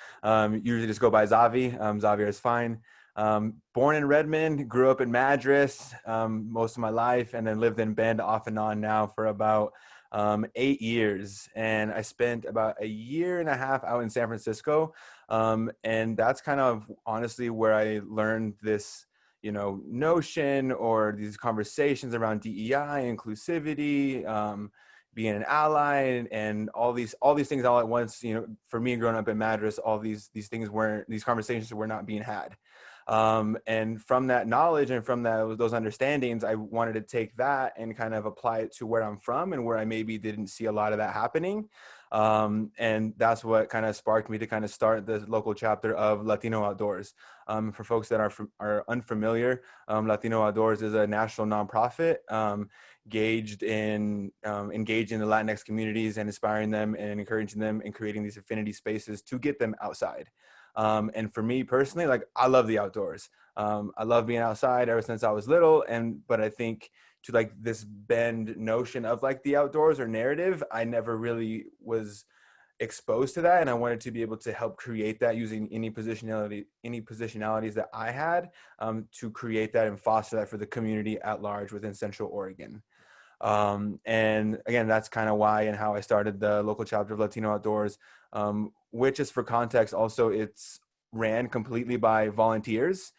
Usually just go by Xavi. Xavier is fine. Born in Redmond, grew up in Madras most of my life, and then lived in Bend off and on now for about 8 years. And I spent about a year and a half out in San Francisco. And that's kind of honestly where I learned this, notion or these conversations around DEI, inclusivity, being an ally, and all these things all at once. For me growing up in Madras, all these conversations were not being had. And from that knowledge and from those understandings, I wanted to take that and kind of apply it to where I'm from and where I maybe didn't see a lot of that happening. And that's what kind of sparked me to kind of start the local chapter of Latino Outdoors. For folks that are unfamiliar, Latino Outdoors is a national nonprofit engaged in engaging the Latinx communities and inspiring them and encouraging them and creating these affinity spaces to get them outside. And for me personally, like I love the outdoors. I love being outside ever since I was little. But I think to like this Bend notion of like the outdoors or narrative, I never really was exposed to that. And I wanted to be able to help create that using any positionalities that I had to create that and foster that for the community at large within Central Oregon. And again, that's kind of why and how I started the local chapter of Latino Outdoors, which is, for context, also it's ran completely by volunteers,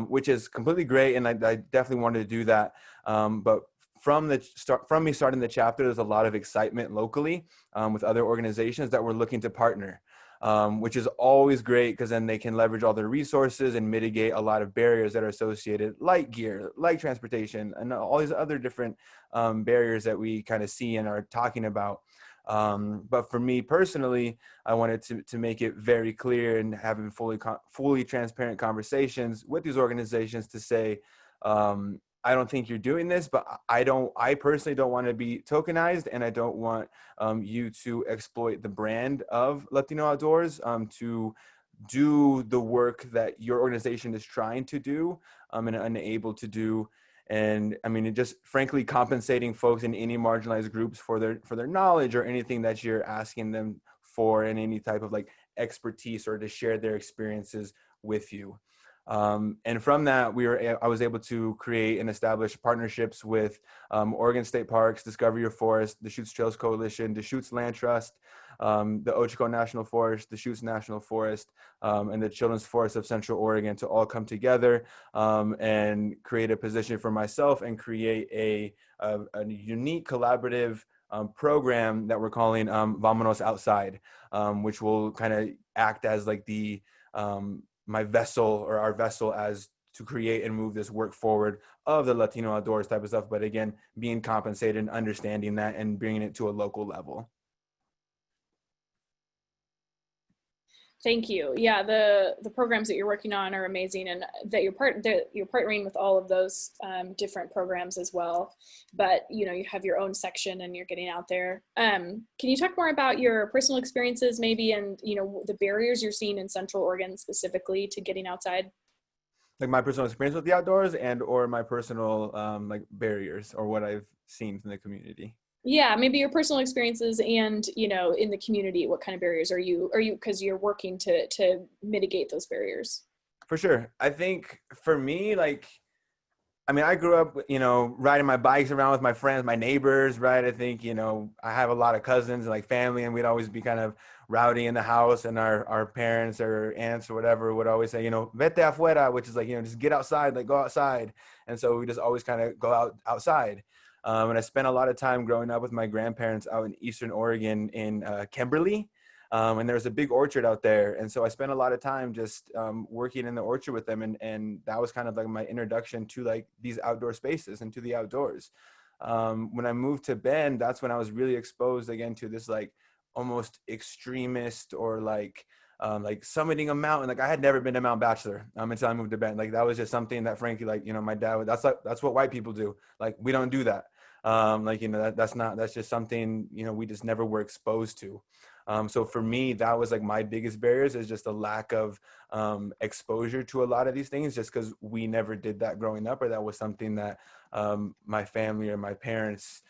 which is completely great. And I definitely wanted to do that. But from me starting the chapter, there's a lot of excitement locally with other organizations that were looking to partner. Which is always great because then they can leverage all their resources and mitigate a lot of barriers that are associated, like gear, like transportation, and all these other different barriers that we kind of see and are talking about. But for me personally, I wanted to make it very clear and having fully transparent conversations with these organizations to say, I don't think you're doing this, but I personally don't want to be tokenized, and I don't want you to exploit the brand of Latino Outdoors to do the work that your organization is trying to do and unable to do. And I mean, it just frankly compensating folks in any marginalized groups for their knowledge or anything that you're asking them for in any type of like expertise or to share their experiences with you. And from that, I was able to create and establish partnerships with Oregon State Parks, Discover Your Forest, the Deschutes Trails Coalition, Deschutes Land Trust, the Ochoco National Forest, the Deschutes National Forest, and the Children's Forest of Central Oregon to all come together and create a position for myself and create a unique collaborative program that we're calling Vámonos Outside, which will kind of act as like the my vessel or our vessel as to create and move this work forward of the Latino outdoors type of stuff. But again, being compensated and understanding that and bringing it to a local level. Thank you. Yeah, the programs that you're working on are amazing, and that you're partnering with all of those different programs as well. But you know, you have your own section and you're getting out there. Can you talk more about your personal experiences, maybe, and you know, the barriers you're seeing in Central Oregon specifically to getting outside? Like my personal experience with the outdoors, and or my personal like barriers, or what I've seen from the community. Yeah, maybe your personal experiences, and you know, in the community, what kind of barriers are you because you're working to mitigate those barriers? For sure. I think for me, like, I mean, I grew up, you know, riding my bikes around with my friends, my neighbors, right? I think, you know, I have a lot of cousins and like family, and we'd always be kind of rowdy in the house, and our parents or aunts or whatever would always say, you know, vete afuera, which is like, you know, just get outside, like go outside. And so we just always kind of go outside. And I spent a lot of time growing up with my grandparents out in Eastern Oregon in Kimberly. And there was a big orchard out there. And so I spent a lot of time just working in the orchard with them. And that was kind of like my introduction to like these outdoor spaces and to the outdoors. When I moved to Bend, that's when I was really exposed again to this like almost extremist or like summiting a mountain. Like I had never been to Mount Bachelor until I moved to Bend. Like that was just something that frankly, like, you know, my dad, that's what white people do. Like we don't do that. Like, you know, that's just something, you know, we just never were exposed to. So for me, that was like my biggest barriers, is just a lack of exposure to a lot of these things, just because we never did that growing up, or that was something that my family or my parents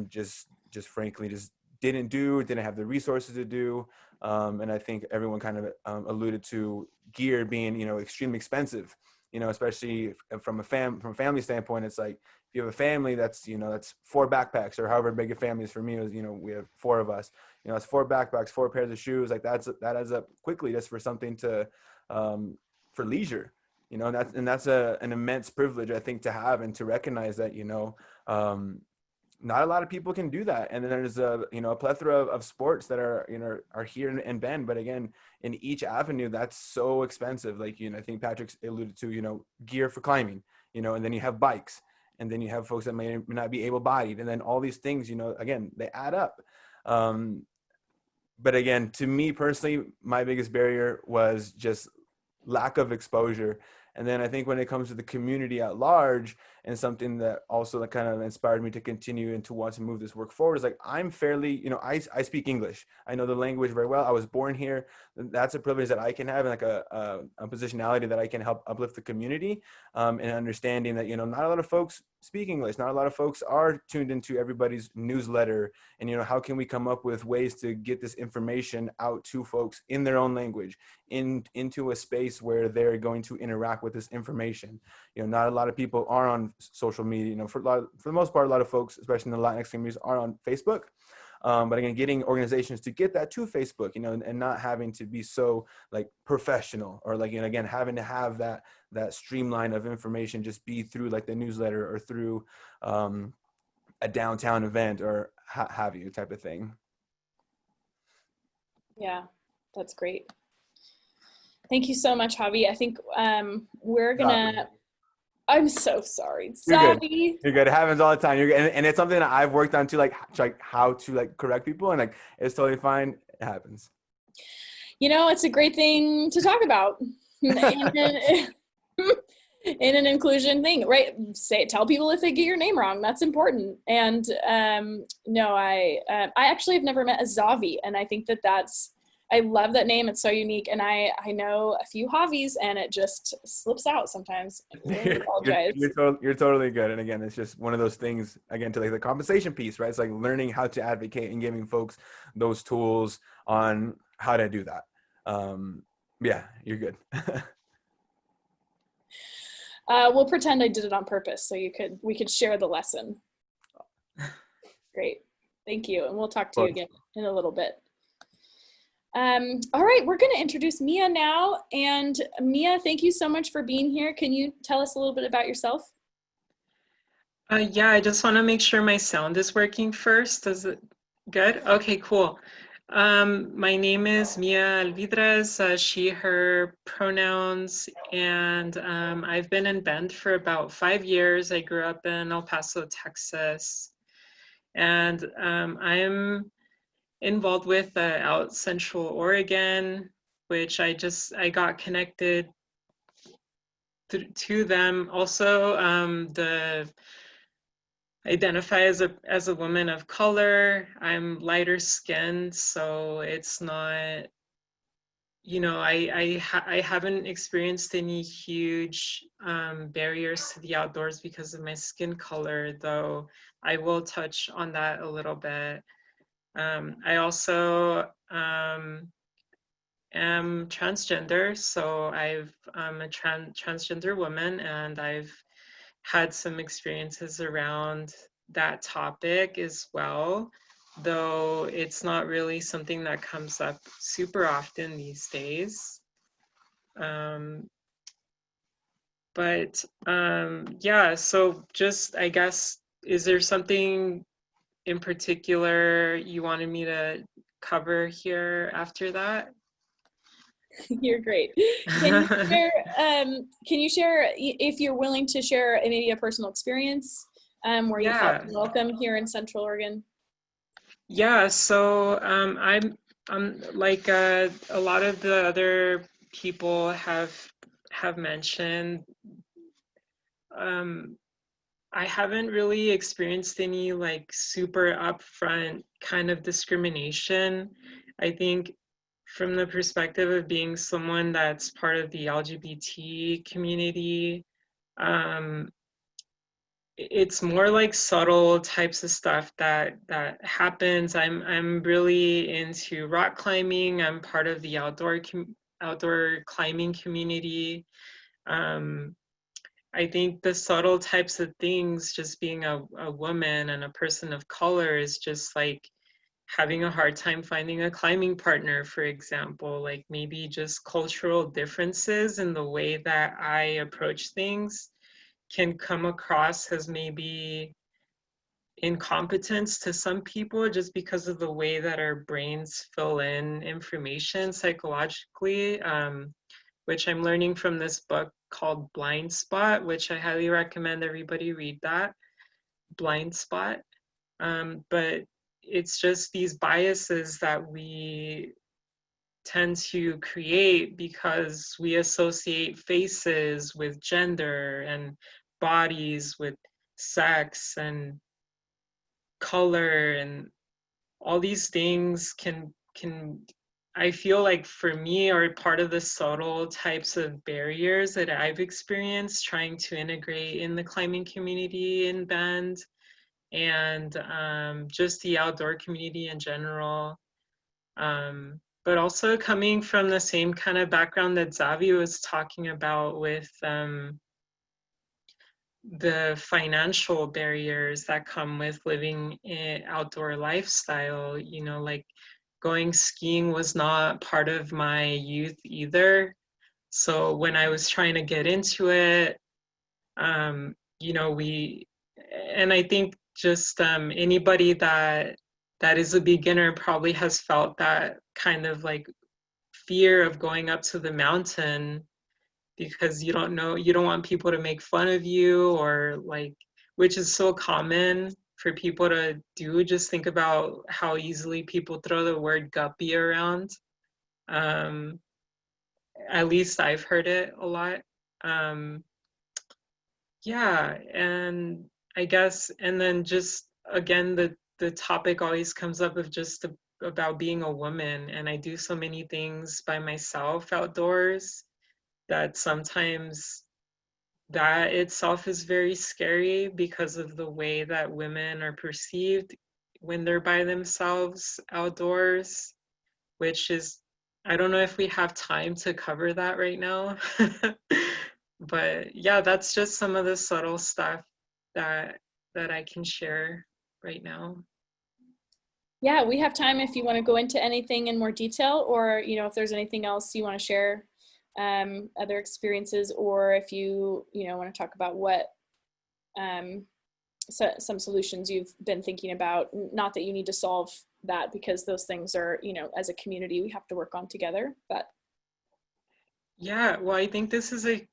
just frankly just didn't have the resources to do. And I think everyone kind of alluded to gear being, you know, extremely expensive, you know, especially from a family standpoint. It's like, if you have a family that's, you know, that's 4 backpacks, or however big a family is. For me, it was, you know, we have 4 of us, you know, it's 4 backpacks, 4 pairs of shoes. Like that adds up quickly just for something to, for leisure, you know, and that's an immense privilege, I think, to have, and to recognize that, you know, not a lot of people can do that. And then there's a, you know, a plethora of sports that are, you know, are here in Bend, but again, in each avenue, that's so expensive. Like, you know, I think Patrick alluded to, you know, gear for climbing, you know, and then you have bikes, and then you have folks that may not be able-bodied, and then all these things, you know, again, they add up. But again, to me personally, my biggest barrier was just lack of exposure. And then I think when it comes to the community at large, and something that also kind of inspired me to continue and to want to move this work forward, is like, I'm fairly, you know, I speak English. I know the language very well. I was born here. That's a privilege that I can have, and like a positionality that I can help uplift the community, and understanding that, you know, not a lot of folks speak English. Not a lot of folks are tuned into everybody's newsletter. And, you know, how can we come up with ways to get this information out to folks in their own language, into a space where they're going to interact with this information. You know, not a lot of people are on social media. You know, for the most part, a lot of folks, especially in the Latinx communities, are on Facebook. But again, getting organizations to get that to Facebook, you know, and not having to be so like professional, or like, you know, again, having to have that streamline of information just be through like the newsletter, or through a downtown event, or have you type of thing. Yeah, that's great. Thank you so much, Javi. I think we're gonna. I'm so sorry. Sorry. You're good. It happens all the time. You're good. And it's something that I've worked on too, like how to like correct people, and like it's totally fine. It happens. You know, it's a great thing to talk about in an inclusion thing, right? Tell people if they get your name wrong. That's important. And no, I actually have never met a Zavi, and I think I love that name. It's so unique. And I know a few Javis, and it just slips out sometimes. I really apologize. You're totally good. And again, it's just one of those things, again, to like the compensation piece, right? It's like learning how to advocate and giving folks those tools on how to do that. Yeah, you're good. We'll pretend I did it on purpose, so we could share the lesson. Great. Thank you. And we'll talk to you again in a little bit. All right, we're going to introduce Mia now. And Mia, thank you so much for being here. Can you tell us a little bit about yourself? Yeah, I just want to make sure my sound is working first. Is it good? Okay, cool. My name is Mia Alvidrez, she, her pronouns, and I've been in Bend for about 5 years. I grew up in El Paso, Texas, and I'm involved with Out Central Oregon, which I got connected to them. Also, identify as a woman of color. I'm lighter skinned, so it's not, you know, I haven't experienced any huge barriers to the outdoors because of my skin color, though I will touch on that a little bit. I also am transgender, so I'm a transgender woman, and I've had some experiences around that topic as well, though it's not really something that comes up super often these days. Yeah, so just, I guess, is there something in particular you wanted me to cover here after that? You're great. Can you share, if you're willing to share maybe a personal experience where you felt welcome here in Central Oregon? Yeah, so I'm like a lot of the other people have mentioned, I haven't really experienced any like super upfront kind of discrimination. I think from the perspective of being someone that's part of the LGBT community, it's more like subtle types of stuff that happens. I'm really into rock climbing. I'm part of the outdoor climbing community. I think the subtle types of things, just being a woman and a person of color, is just like having a hard time finding a climbing partner, for example, like maybe just cultural differences in the way that I approach things can come across as maybe incompetence to some people, just because of the way that our brains fill in information psychologically, which I'm learning from this book called Blind Spot, which I highly recommend everybody read that, Blind Spot. But it's just these biases that we tend to create because we associate faces with gender and bodies with sex and color, and all these things can I feel like for me are part of the subtle types of barriers that I've experienced trying to integrate in the climbing community in Bend, and just the outdoor community in general. But also coming from the same kind of background that Xavi was talking about with the financial barriers that come with living an outdoor lifestyle. You know, like going skiing was not part of my youth either. So when I was trying to get into it, you know, and I think just anybody that is a beginner probably has felt that kind of like fear of going up to the mountain, because you don't want people to make fun of you, or like, which is so common for people to do. Just think about how easily people throw the word guppy around. At least I've heard it a lot. Yeah, and I guess, and then just again, the topic always comes up of just about being a woman, and I do so many things by myself outdoors that sometimes that itself is very scary because of the way that women are perceived when they're by themselves outdoors, which is, I don't know if we have time to cover that right now. But yeah, that's just some of the subtle stuff that I can share right now. Yeah, we have time if you want to go into anything in more detail, or you know, if there's anything else you want to share, other experiences, or if you want to talk about what some solutions you've been thinking about. Not that you need to solve that, because those things are, you know, as a community, we have to work on together. But yeah, well, I think this is a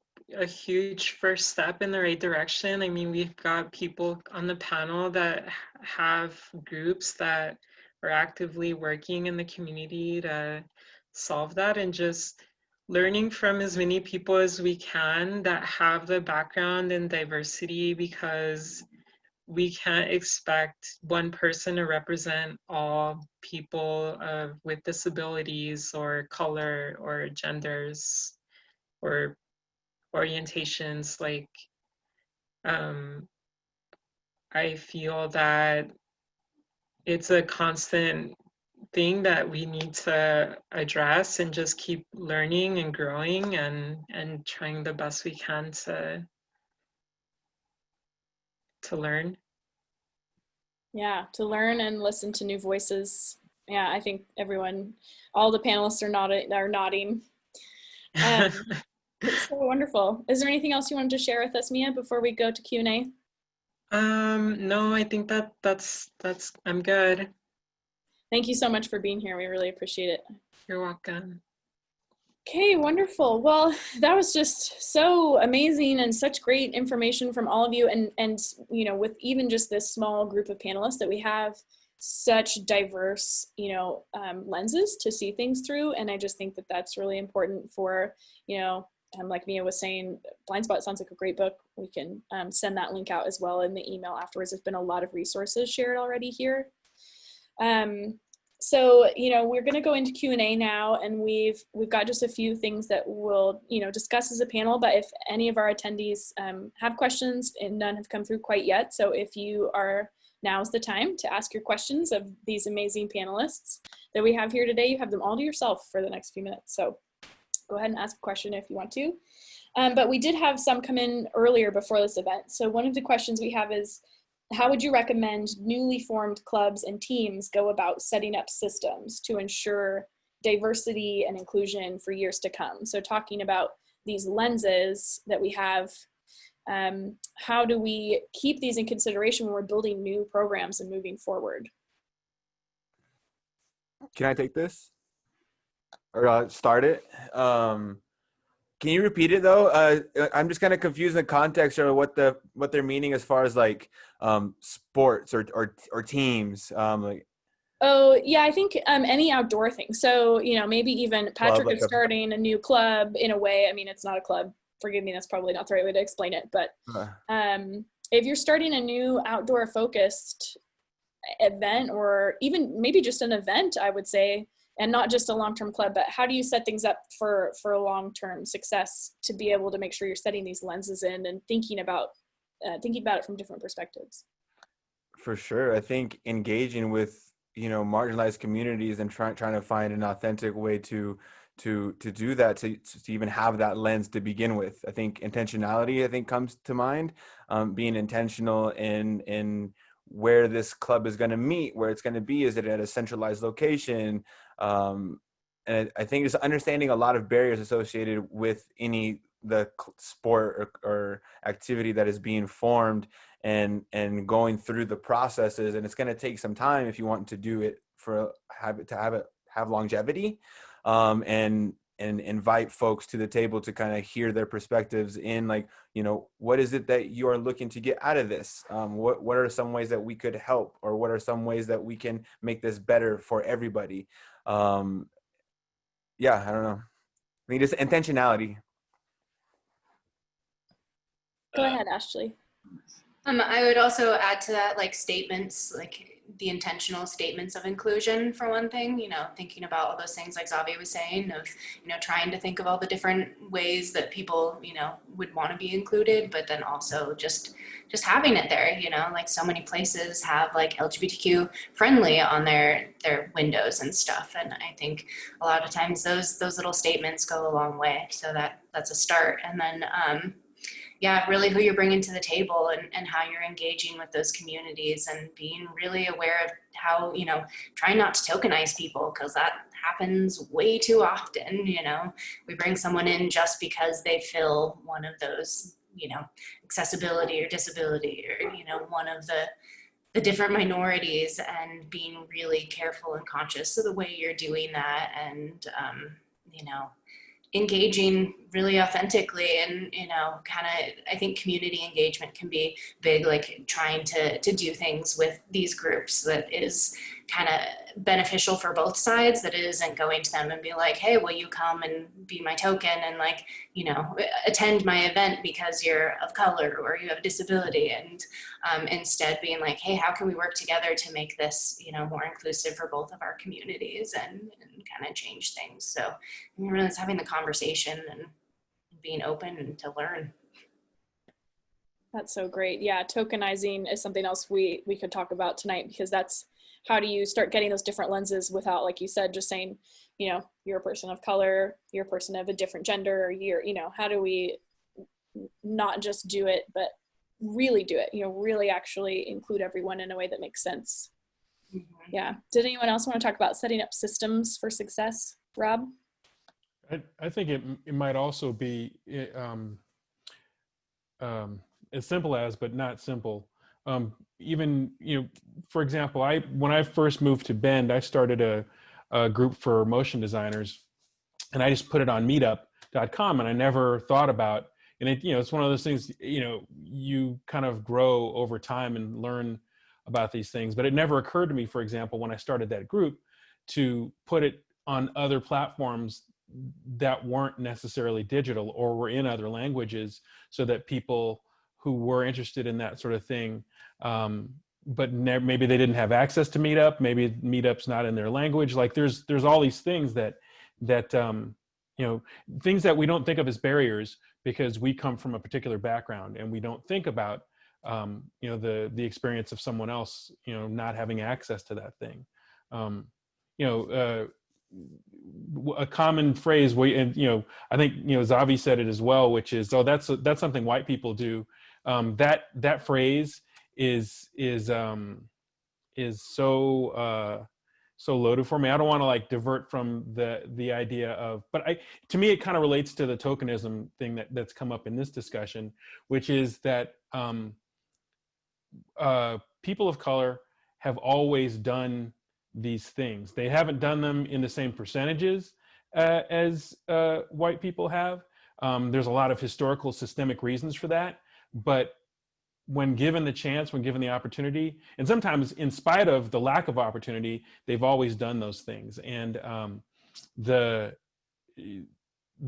huge first step in the right direction. I mean, we've got people on the panel that have groups that are actively working in the community to solve that, and just learning from as many people as we can that have the background in diversity, because we can't expect one person to represent all people with disabilities or color or genders or orientations. Like, I feel that it's a constant thing that we need to address and just keep learning and growing and trying the best we can to learn. yeah, to learn and listen to new voices. Yeah, I think everyone, all the panelists are nodding. It's so wonderful. Is there anything else you wanted to share with us, Mia, before we go to Q&A? No, I think that's I'm good. Thank you so much for being here. We really appreciate it. You're welcome. Okay, wonderful. Well, that was just so amazing and such great information from all of you. And you know, with even just this small group of panelists, that we have such diverse, you know, lenses to see things through. And I just think that that's really important for, you know, like Mia was saying, Blind Spot sounds like a great book. We can send that link out as well in the email afterwards. There's been a lot of resources shared already here. So, you know, we're going to go into Q&A now, and we've got just a few things that we'll, you know, discuss as a panel. But if any of our attendees have questions, and none have come through quite yet, so if you are, now's the time to ask your questions of these amazing panelists that we have here today. You have them all to yourself for the next few minutes. So go ahead and ask a question if you want to. But we did have some come in earlier before this event. So one of the questions we have is, how would you recommend newly formed clubs and teams go about setting up systems to ensure diversity and inclusion for years to come? So talking about these lenses that we have, how do we keep these in consideration when we're building new programs and moving forward? Can I take this? Or start it? Can you repeat it though? I'm just kind of confused in the context or what they're meaning as far as like sports or teams. Like, oh yeah, I think any outdoor thing. So, you know, maybe even Patrick like is starting a new club in a way. I mean, it's not a club. Forgive me, that's probably not the right way to explain it. But if you're starting a new outdoor focused event, or even maybe just an event, I would say, and not just a long-term club, but how do you set things up for a long-term success to be able to make sure you're setting these lenses in and thinking about it from different perspectives? For sure. I think engaging with, you know, marginalized communities and trying to find an authentic way to do that, to even have that lens to begin with. I think intentionality, comes to mind. Being intentional in where this club is going to meet, where it's going to be. Is it at a centralized location? And I think just understanding a lot of barriers associated with the sport or activity that is being formed, and going through the processes. And it's going to take some time if you want to do it have longevity, and invite folks to the table to kind of hear their perspectives in, like, you know, what is it that you are looking to get out of this? What are some ways that we could help, or what are some ways that we can make this better for everybody? Yeah, I don't know. I mean, just intentionality. Go ahead, Ashley. I would also add to that, like, statements, like the intentional statements of inclusion, for one thing, you know, thinking about all those things like Xavier was saying, of, you know, trying to think of all the different ways that people, you know, would want to be included, but then also just having it there, you know, like so many places have like LGBTQ friendly on their windows and stuff. And I think a lot of times those little statements go a long way. So that's a start. And then, yeah, really who you're bringing to the table and how you're engaging with those communities, and being really aware of how, you know, trying not to tokenize people, because that happens way too often. You know, we bring someone in just because they fill one of those, you know, accessibility or disability, or, you know, one of the the different minorities, and being really careful and conscious of the way you're doing that, and you know, engaging really authentically. And you know, kind of, I think community engagement can be big, like trying to do things with these groups that is kind of beneficial for both sides, that isn't going to them and be like, hey, will you come and be my token and, like, you know, attend my event because you're of color or you have a disability, and instead being like, hey, how can we work together to make this, you know, more inclusive for both of our communities, and kind of change things. So really, it's having the conversation and being open and to learn. That's so great. Yeah, tokenizing is something else we could talk about tonight, because that's how do you start getting those different lenses without, like you said, just saying, you know, you're a person of color, you're a person of a different gender, or you're, you know, how do we not just do it, but really do it, you know, really actually include everyone in a way that makes sense. Mm-hmm. Yeah. Did anyone else want to talk about setting up systems for success? Rob? I think it might also be as simple as, but not simple. Even, you know, for example, when I first moved to Bend, I started a group for motion designers, and I just put it on meetup.com, and I never thought about, and it, you know, it's one of those things, you know, you kind of grow over time and learn about these things, but it never occurred to me, for example, when I started that group, to put it on other platforms that weren't necessarily digital or were in other languages, so that people who were interested in that sort of thing, but maybe they didn't have access to Meetup, maybe Meetup's not in their language. Like there's all these things that you know, things that we don't think of as barriers because we come from a particular background, and we don't think about you know, the experience of someone else, you know, not having access to that thing. You know, a common phrase, and you know, I think, you know, Zavi said it as well, which is, oh, that's something white people do. That phrase is so so loaded for me. I don't want to like divert from the idea of, but to me it kind of relates to the tokenism thing that's come up in this discussion, which is that people of color have always done these things. They haven't done them in the same percentages as white people have. There's a lot of historical systemic reasons for that, but when given the chance, when given the opportunity, and sometimes in spite of the lack of opportunity, they've always done those things. And the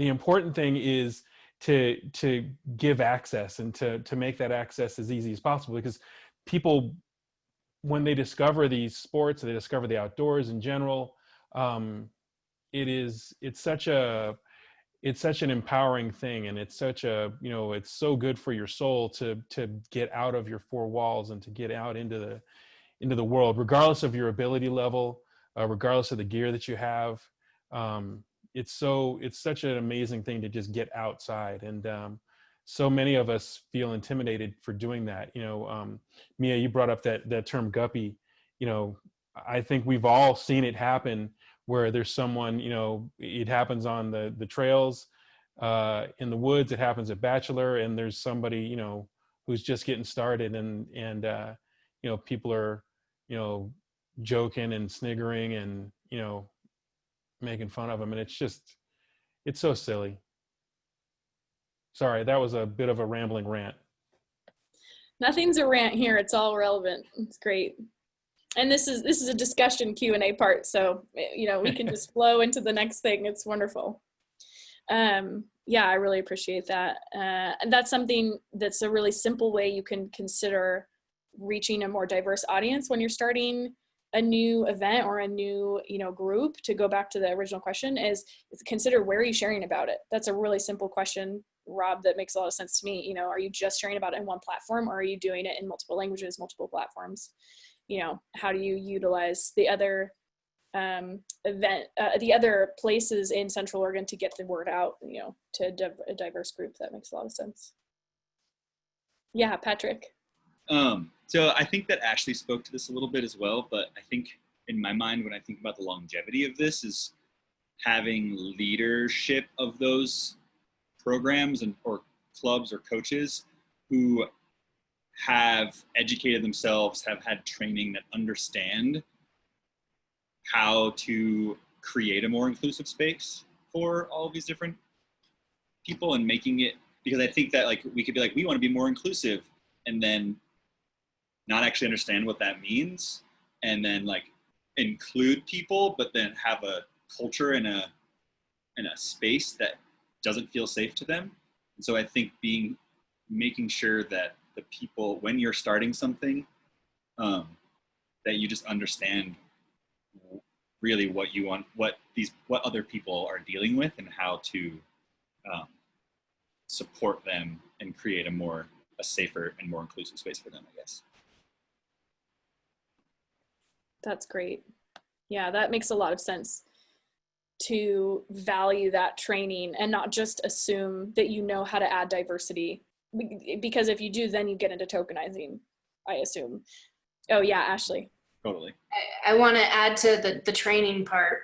important thing is to give access, and to make that access as easy as possible, because people, when they discover these sports, they discover the outdoors in general, it's such an empowering thing, and it's such a, you know, it's so good for your soul to get out of your four walls and to get out into the world, regardless of your ability level, regardless of the gear that you have. It's such an amazing thing to just get outside, and so many of us feel intimidated for doing that. You know, Mia, you brought up that term guppy. You know, I think we've all seen it happen, where there's someone, you know, it happens on the trails, in the woods, it happens at Bachelor, and there's somebody, you know, who's just getting started, and you know, people are, you know, joking and sniggering and, you know, making fun of them, and it's so silly. Sorry, that was a bit of a rambling rant. Nothing's a rant here. It's all relevant. It's great. And this is a discussion Q&A part. So, you know, we can just flow into the next thing. It's wonderful. Yeah, I really appreciate that. And that's something that's a really simple way you can consider reaching a more diverse audience when you're starting a new event or a new, you know, group. To go back to the original question, is consider, where are you sharing about it? That's a really simple question, Rob, that makes a lot of sense to me. You know, are you just sharing about it in one platform, or are you doing it in multiple languages, multiple platforms? You know, how do you utilize the other the other places in Central Oregon to get the word out, you know, to a diverse group? That makes a lot of sense. Yeah, Patrick. So I think that Ashley spoke to this a little bit as well, but I think in my mind, when I think about the longevity of this, is having leadership of those programs or clubs or coaches who have educated themselves, have had training that understand how to create a more inclusive space for all of these different people, and making it, because I think that like we could be like, we want to be more inclusive, and then not actually understand what that means, and then like include people, but then have a culture and a space that doesn't feel safe to them. And so I think making sure that the people, when you're starting something, that you just understand really what you want, what other people are dealing with, and how to support them and create a safer and more inclusive space for them, I guess. That's great. Yeah, that makes a lot of sense, to value that training and not just assume that you know how to add diversity, because if you do, then you get into tokenizing, I assume. Oh yeah, Ashley. Totally. I want to add to the training part,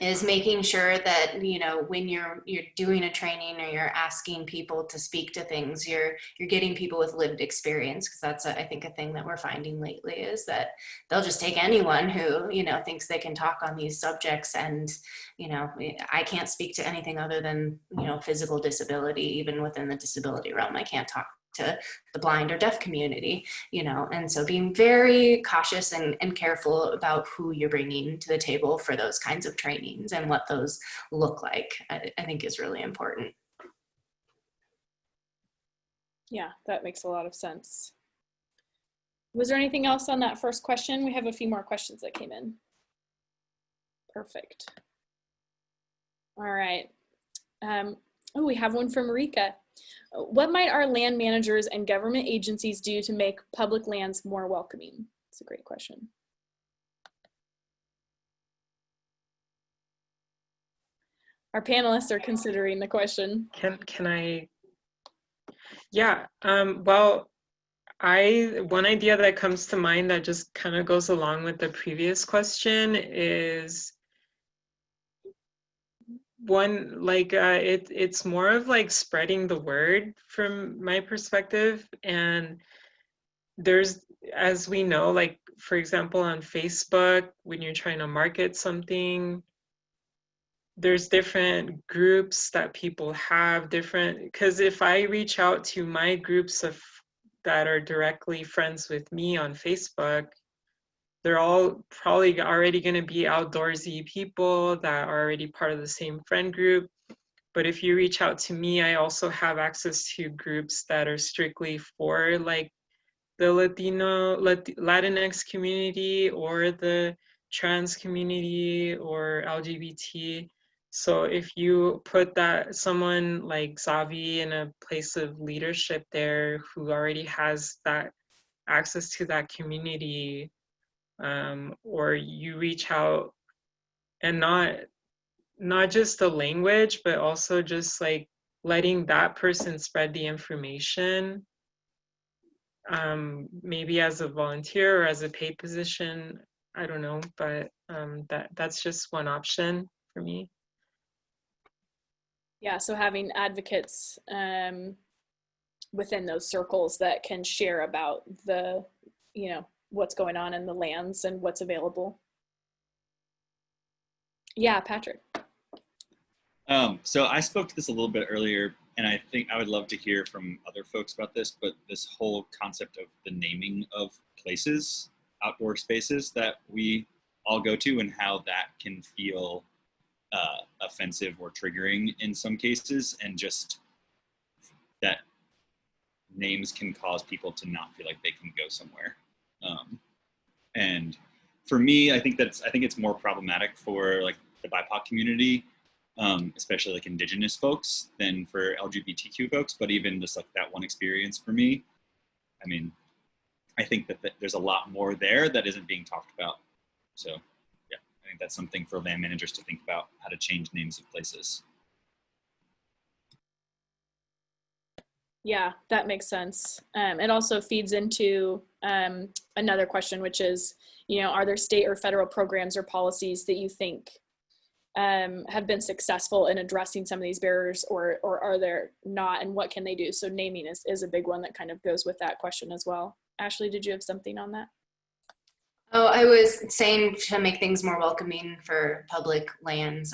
is making sure that, you know, when you're doing a training or you're asking people to speak to things, you're getting people with lived experience, because that's I think a thing that we're finding lately, is that they'll just take anyone who, you know, thinks they can talk on these subjects, and, you know, I can't speak to anything other than, you know, physical disability. Even within the disability realm, I can't talk to the blind or deaf community, you know, and so being very cautious and careful about who you're bringing to the table for those kinds of trainings and what those look like, I think is really important. Yeah, that makes a lot of sense. Was there anything else on that first question? We have a few more questions that came in. Perfect. All right. Oh, we have one from Marika. What might our land managers and government agencies do to make public lands more welcoming? It's a great question. Our panelists are considering the question. Can I? Yeah, well, one idea that comes to mind that just kind of goes along with the previous question is one, like it's more of like spreading the word from my perspective. And there's, as we know, like for example on Facebook, when you're trying to market something, there's different groups that people have different, because if I reach out to my groups of that are directly friends with me on Facebook, they're all probably already going to be outdoorsy people that are already part of the same friend group. But if you reach out to me, I also have access to groups that are strictly for like the Latinx community or the trans community or LGBT. So if you put someone like Xavi in a place of leadership there who already has that access to that community, or you reach out, and not just the language, but also just like letting that person spread the information, maybe as a volunteer or as a paid position, I don't know, but that's just one option for me. Yeah, so having advocates within those circles that can share about the, you know, what's going on in the lands and what's available. Yeah, Patrick. So I spoke to this a little bit earlier, and I think I would love to hear from other folks about this, but this whole concept of the naming of places, outdoor spaces that we all go to, and how that can feel offensive or triggering in some cases, and just that names can cause people to not feel like they can go somewhere. And for me, I think it's more problematic for like the BIPOC community, especially like Indigenous folks, than for LGBTQ folks. But even just like that one experience for me, I mean, I think that there's a lot more there that isn't being talked about. So yeah, I think that's something for land managers to think about, how to change names of places. Yeah, that makes sense. It also feeds into another question, which is, you know, are there state or federal programs or policies that you think have been successful in addressing some of these barriers, or are there not, and what can they do? So naming is a big one that kind of goes with that question as well. Ashley, did you have something on that? Oh, I was saying to make things more welcoming for public lands.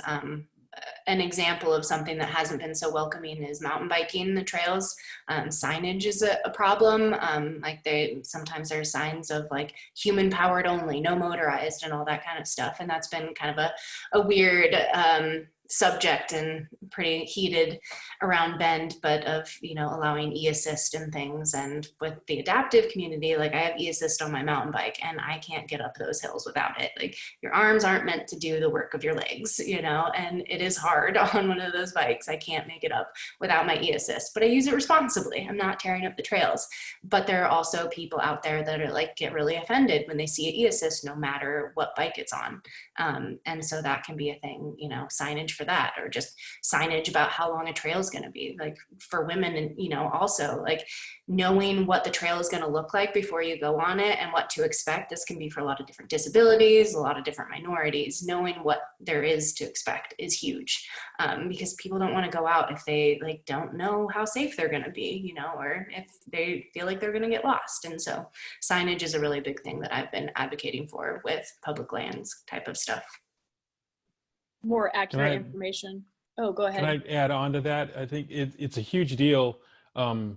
An example of something that hasn't been so welcoming is mountain biking the trails. Signage is a problem. Like sometimes there are signs of like human powered only, no motorized, and all that kind of stuff. And that's been kind of a weird subject and pretty heated around Bend, but of, you know, allowing e-assist and things. And with the adaptive community, like I have e-assist on my mountain bike and I can't get up those hills without it. Like your arms aren't meant to do the work of your legs, you know, and it is hard on one of those bikes. I can't make it up without my e-assist, but I use it responsibly. I'm not tearing up the trails. But there are also people out there that are like, get really offended when they see an e-assist, no matter what bike it's on. And so that can be a thing, you know, signage for that, or just signage about how long a trail is going to be, like for women. And, you know, also like knowing what the trail is going to look like before you go on it and what to expect. This can be for a lot of different disabilities, a lot of different minorities. Knowing what there is to expect is huge, because people don't want to go out if they like don't know how safe they're going to be, you know, or if they feel like they're going to get lost. And so signage is a really big thing that I've been advocating for with public lands type of stuff. More accurate information. Oh, go ahead. Can I add on to that? I think it's a huge deal to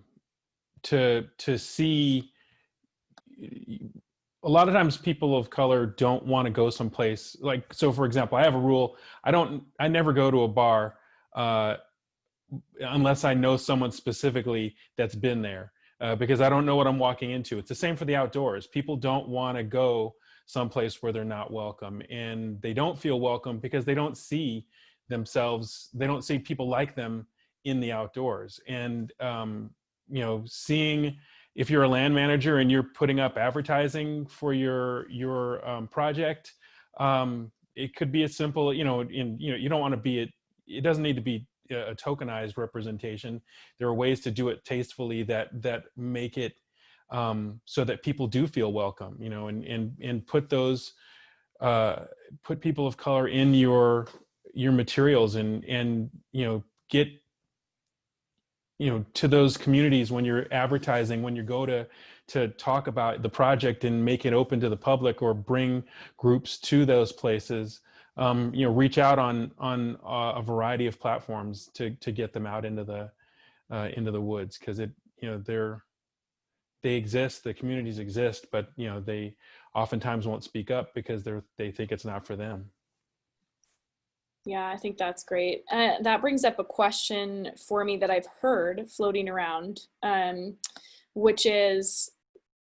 see. A lot of times people of color don't want to go someplace like, so for example, I have a rule. I never go to a bar unless I know someone specifically that's been there, because I don't know what I'm walking into. It's the same for the outdoors. People don't want to go someplace where they're not welcome, and they don't feel welcome because they don't see themselves, they don't see people like them in the outdoors. And you know, seeing, if you're a land manager and you're putting up advertising for your project, it could be as simple, you know, you don't want to be it doesn't need to be a tokenized representation. There are ways to do it tastefully that make it so that people do feel welcome, you know, and put those put people of color in your materials, and you know, get, you know, to those communities when you're advertising, when you go to talk about the project and make it open to the public, or bring groups to those places. You know, reach out on a variety of platforms to get them out into the woods, because it, you know, they exist, the communities exist, but you know, they oftentimes won't speak up because they think it's not for them. Yeah, I think that's great. That brings up a question for me that I've heard floating around, which is,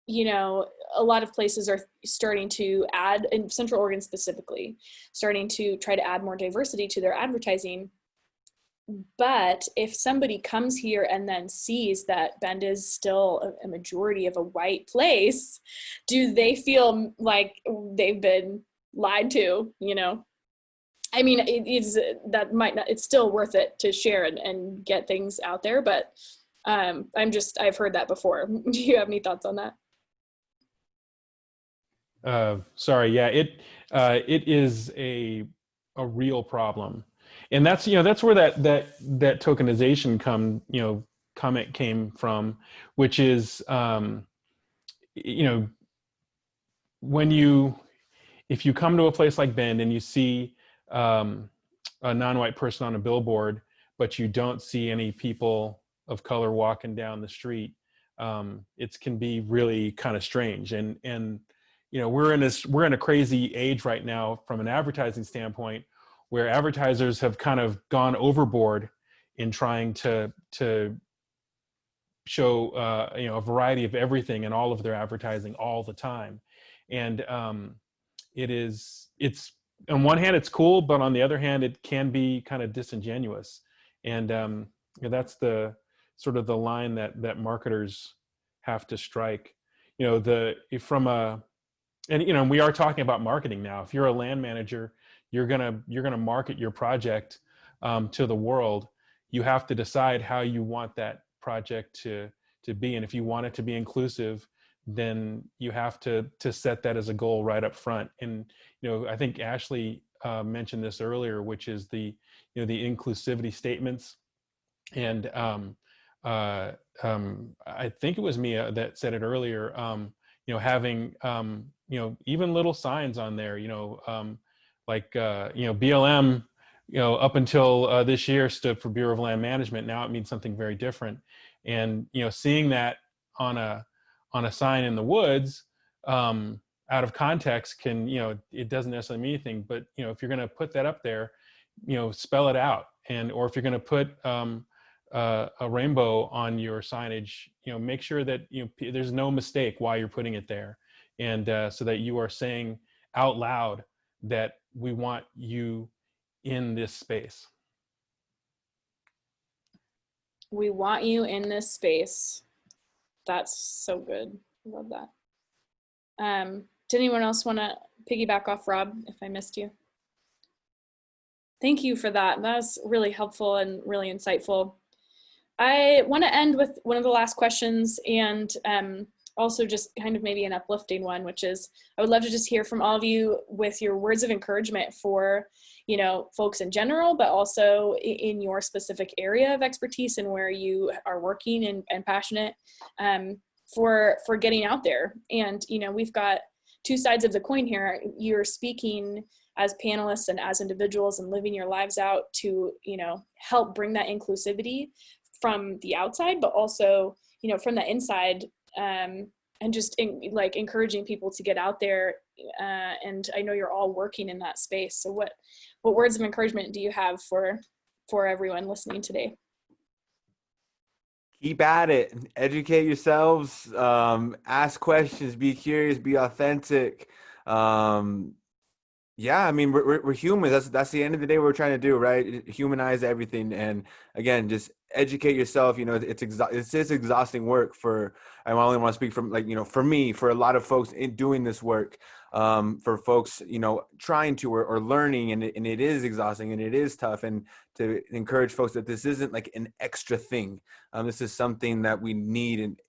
you know, a lot of places are starting to add, in Central Oregon specifically, starting to try to add more diversity to their advertising. But if somebody comes here and then sees that Bend is still a majority of a white place, do they feel like they've been lied to, you know? I mean, it's still worth it to share and get things out there, but I've heard that before. Do you have any thoughts on that? Sorry, yeah, it is a real problem, and that's, you know, that's where that tokenization comment came from, which is, you know, if you come to a place like Bend and you see a non-white person on a billboard, but you don't see any people of color walking down the street, it can be really kind of strange. And you know, we're in a crazy age right now from an advertising standpoint, where advertisers have kind of gone overboard in trying to show you know, a variety of everything in all of their advertising all the time. And it's on one hand it's cool, but on the other hand it can be kind of disingenuous. And you know, that's the sort of the line that marketers have to strike. You know, and you know, we are talking about marketing now. If you're a land manager, you're gonna market your project to the world. You have to decide how you want that project to be, and if you want it to be inclusive, then you have to set that as a goal right up front. And you know, I think Ashley mentioned this earlier, which is the the inclusivity statements. And I think it was Mia that said it earlier. Having even little signs on there. Like BLM. Up until this year stood for Bureau of Land Management. Now it means something very different. And seeing that on a sign in the woods, out of context can, it doesn't necessarily mean anything, but, if you're going to put that up there, spell it out. Or if you're going to put a rainbow on your signage, make sure that, there's no mistake why you're putting it there. And so that you are saying out loud that we want you in this space. We want you in this space. That's so good. I love that. Did anyone else want to piggyback off Rob if I missed you? Thank you for that. That was really helpful and really insightful. I want to end with one of the last questions, and also just kind of maybe an uplifting one, which is I would love to just hear from all of you with your words of encouragement for, folks in general, but also in your specific area of expertise and where you are working and passionate for getting out there. And, we've got two sides of the coin here. You're speaking as panelists and as individuals and living your lives out to, help bring that inclusivity from the outside, but also, from the inside, and just encouraging people to get out there. And I know you're all working in that space. So what words of encouragement do you have for everyone listening today? Keep at it. Educate yourselves. Ask questions. Be curious. Be authentic. Yeah, I mean, we're humans. That's the end of the day. What we're trying to do, right? Humanize everything. And again, just educate yourself. It's exhausting work I only want to speak from for me, for a lot of folks in doing this work, for folks, trying to or learning, and it is exhausting and it is tough. And to encourage folks that this isn't like an extra thing. This is something that we need. And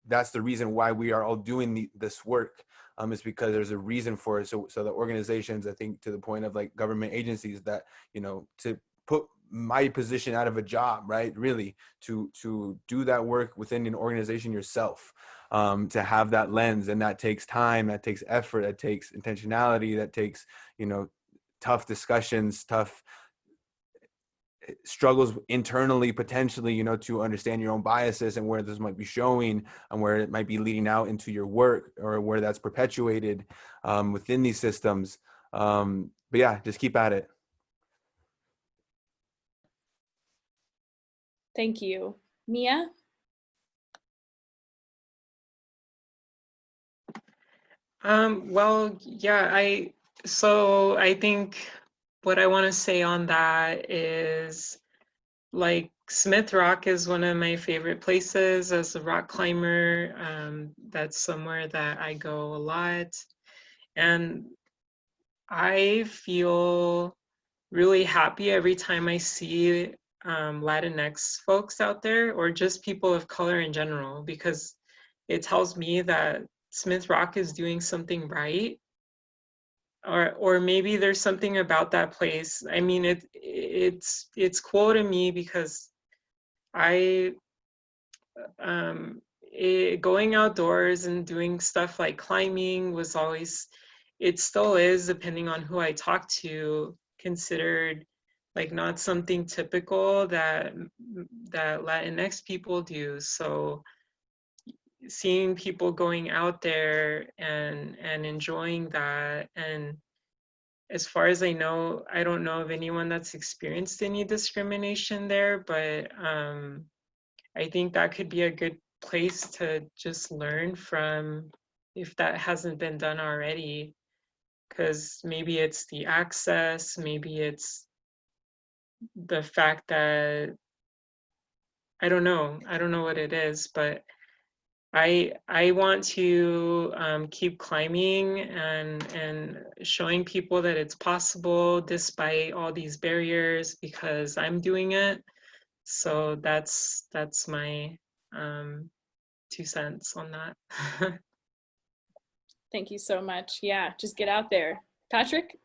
that's the reason why we are all doing this work. Is because there's a reason for it. So the organizations, I think, to the point of like government agencies that, to put my position out of a job, right? Really to do that work within an organization yourself, to have that lens, and that takes time, that takes effort, that takes intentionality, that takes, tough discussions, tough struggles internally, potentially, to understand your own biases and where this might be showing and where it might be leading out into your work or where that's perpetuated within these systems. But yeah, just keep at it. Thank you. Mia? Well, yeah, I think what I want to say on that is, like, Smith Rock is one of my favorite places as a rock climber. That's somewhere that I go a lot. And I feel really happy every time I see Latinx folks out there, or just people of color in general, because it tells me that Smith Rock is doing something right. Or maybe there's something about that place. I mean, it's cool to me because going outdoors and doing stuff like climbing was always, it still is, depending on who I talk to, considered like not something typical that Latinx people do. So seeing people going out there and enjoying that, and as far as I know, I don't know of anyone that's experienced any discrimination there, but I think that could be a good place to just learn from, if that hasn't been done already, because maybe it's the access, maybe it's the fact that, I don't know what it is, but I want to keep climbing and showing people that it's possible despite all these barriers, because I'm doing it. So that's my 2 cents on that. Thank you so much. Yeah, just get out there. Patrick?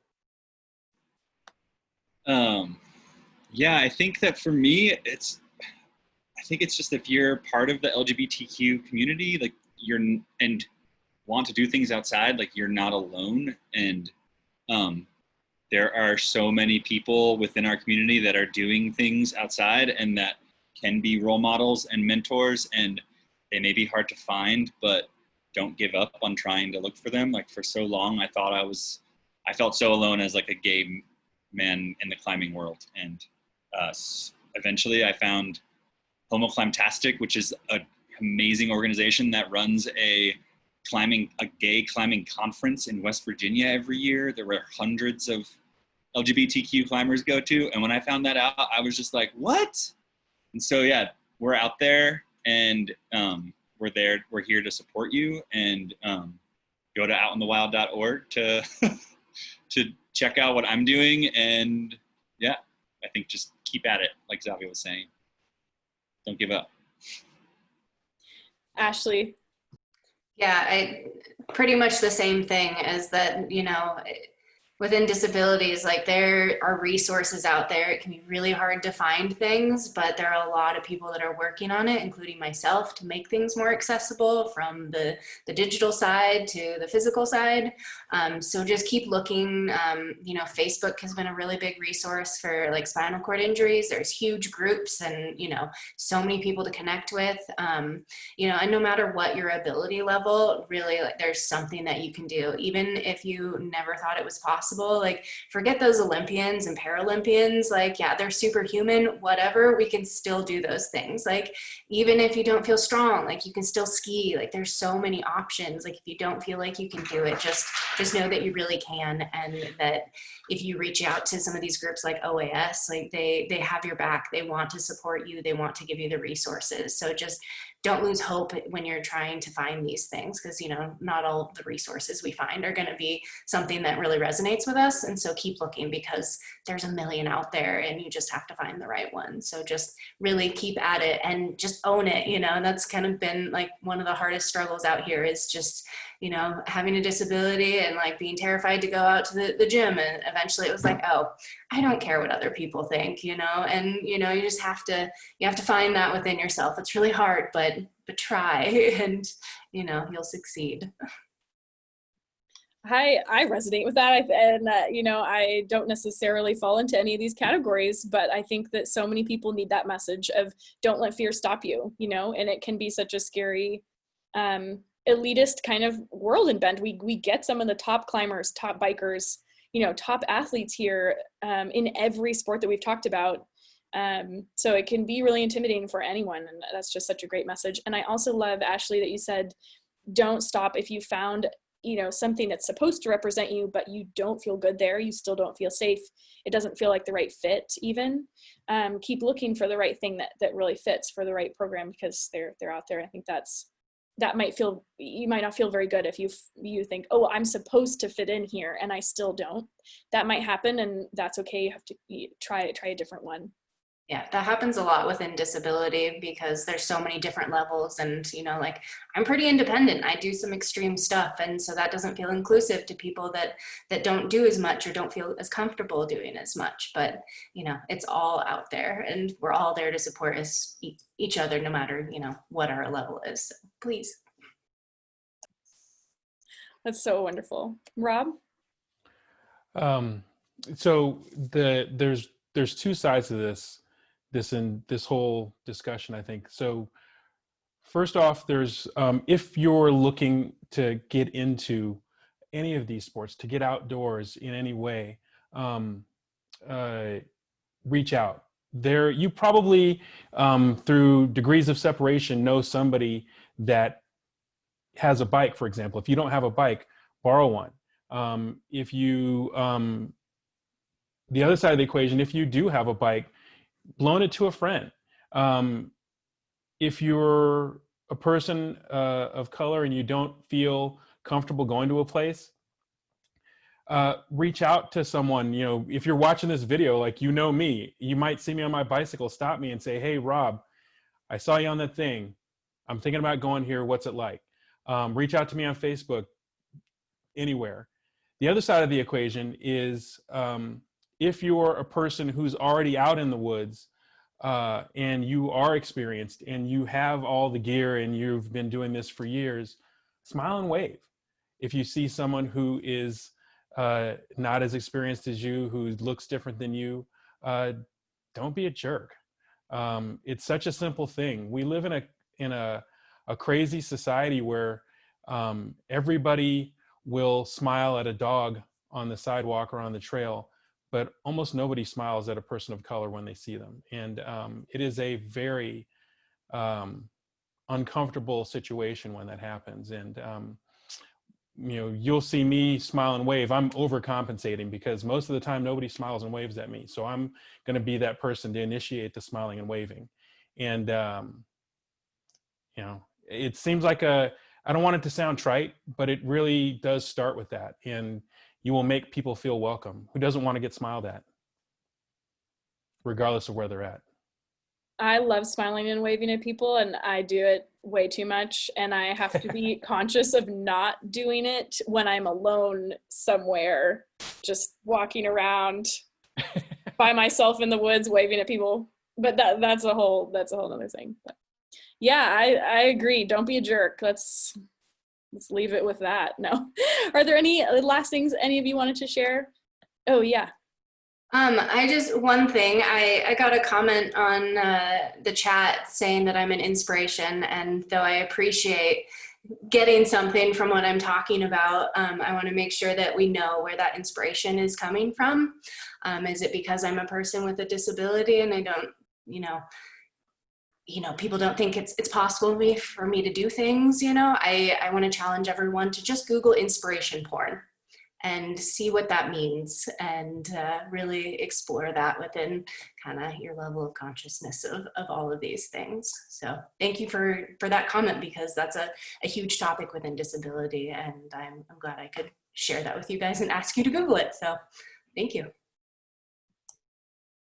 Yeah, I think that for me, I think it's just if you're part of the LGBTQ community, like and want to do things outside, like you're not alone. And there are so many people within our community that are doing things outside and that can be role models and mentors, and they may be hard to find, but don't give up on trying to look for them. Like for so long, I felt so alone as like a gay man in the climbing world. And eventually I found Homo Climbtastic, which is an amazing organization that runs a gay climbing conference in West Virginia every year. There were hundreds of LGBTQ climbers go to. And when I found that out, I was just like, what? And so, yeah, we're out there, and we're here to support you, and go to outinthewild.org to, to check out what I'm doing. And yeah, I think just keep at it. Like Xavier was saying, don't give up. Ashley. Yeah, I pretty much the same thing, as that, within disabilities, like there are resources out there. It can be really hard to find things, but there are a lot of people that are working on it, including myself, to make things more accessible from the digital side to the physical side. So just keep looking. Facebook has been a really big resource for like spinal cord injuries. There's huge groups and, so many people to connect with, and no matter what your ability level, really, like there's something that you can do, even if you never thought it was possible. Like forget those Olympians and Paralympians, like, yeah, they're superhuman, whatever, we can still do those things. Like, even if you don't feel strong, like you can still ski. Like there's so many options. Like if you don't feel like you can do it, just know that you really can. And that if you reach out to some of these groups like OAS, like they have your back. They want to support you. They want to give you the resources. So just don't lose hope when you're trying to find these things, because not all the resources we find are going to be something that really resonates with us. And so keep looking, because there's a million out there and you just have to find the right one. So just really keep at it and just own it. And that's kind of been like one of the hardest struggles out here, is just having a disability and like being terrified to go out to the gym. And eventually it was like, oh, I don't care what other people think, and you just have to find that within yourself. It's really hard, but try, and you'll succeed. I resonate with that. And I don't necessarily fall into any of these categories, but I think that so many people need that message of don't let fear stop you, and it can be such a scary, elitist kind of world in Bend. We get some of the top climbers, top bikers, top athletes here, in every sport that we've talked about. So it can be really intimidating for anyone. And that's just such a great message. And I also love, Ashley, that you said, don't stop if you found, something that's supposed to represent you, but you don't feel good there. You still don't feel safe. It doesn't feel like the right fit even. Keep looking for the right thing that really fits for the right program, because they're out there. I think you might not feel very good if you think, oh, I'm supposed to fit in here and I still don't. That might happen, and that's okay. You have to try a different one. Yeah, that happens a lot within disability, because there's so many different levels. And, like I'm pretty independent. I do some extreme stuff. And so that doesn't feel inclusive to people that don't do as much or don't feel as comfortable doing as much. But, it's all out there, and we're all there to support each other, no matter, what our level is. So please. That's so wonderful. Rob? So there's two sides to this whole discussion, I think. So first off, there's if you're looking to get into any of these sports, to get outdoors in any way, reach out. You probably through degrees of separation know somebody that has a bike, for example. If you don't have a bike, borrow one. If you the other side of the equation, if you do have a bike, loan it to a friend. If you're a person of color and you don't feel comfortable going to a place, reach out to someone. If you're watching this video, like, me, you might see me on my bicycle, stop me and say, hey, Rob, I saw you on that thing. I'm thinking about going here. What's it like? Reach out to me on Facebook, anywhere. The other side of the equation is if you're a person who's already out in the woods and you are experienced and you have all the gear and you've been doing this for years, smile and wave. If you see someone who is not as experienced as you, who looks different than you, don't be a jerk. It's such a simple thing. We live in a crazy society where everybody will smile at a dog on the sidewalk or on the trail, but almost nobody smiles at a person of color when they see them. And it is a very uncomfortable situation when that happens. And you know, you'll see me smile and wave. I'm overcompensating because most of the time nobody smiles and waves at me. So I'm going to be that person to initiate the smiling and waving. And you know, it seems like I don't want it to sound trite, but it really does start with that. And you will make people feel welcome. Who doesn't want to get smiled at, regardless of where they're at? I love smiling and waving at people, and I do it way too much. And I have to be conscious of not doing it when I'm alone somewhere, just walking around by myself in the woods, waving at people. But that's a whole other thing. But yeah, I agree. Don't be a jerk. Let's leave it with that. No. Are there any last things any of you wanted to share? Oh yeah. One thing, I got a comment on the chat saying that I'm an inspiration, and though I appreciate getting something from what I'm talking about, I want to make sure that we know where that inspiration is coming from. Is it because I'm a person with a disability and I don't, people don't think it's possible for me to do things, I want to challenge everyone to just Google inspiration porn and see what that means, and really explore that within kind of your level of consciousness of all of these things. So thank you for that comment, because that's a huge topic within disability, and I'm glad I could share that with you guys and ask you to Google it. So thank you.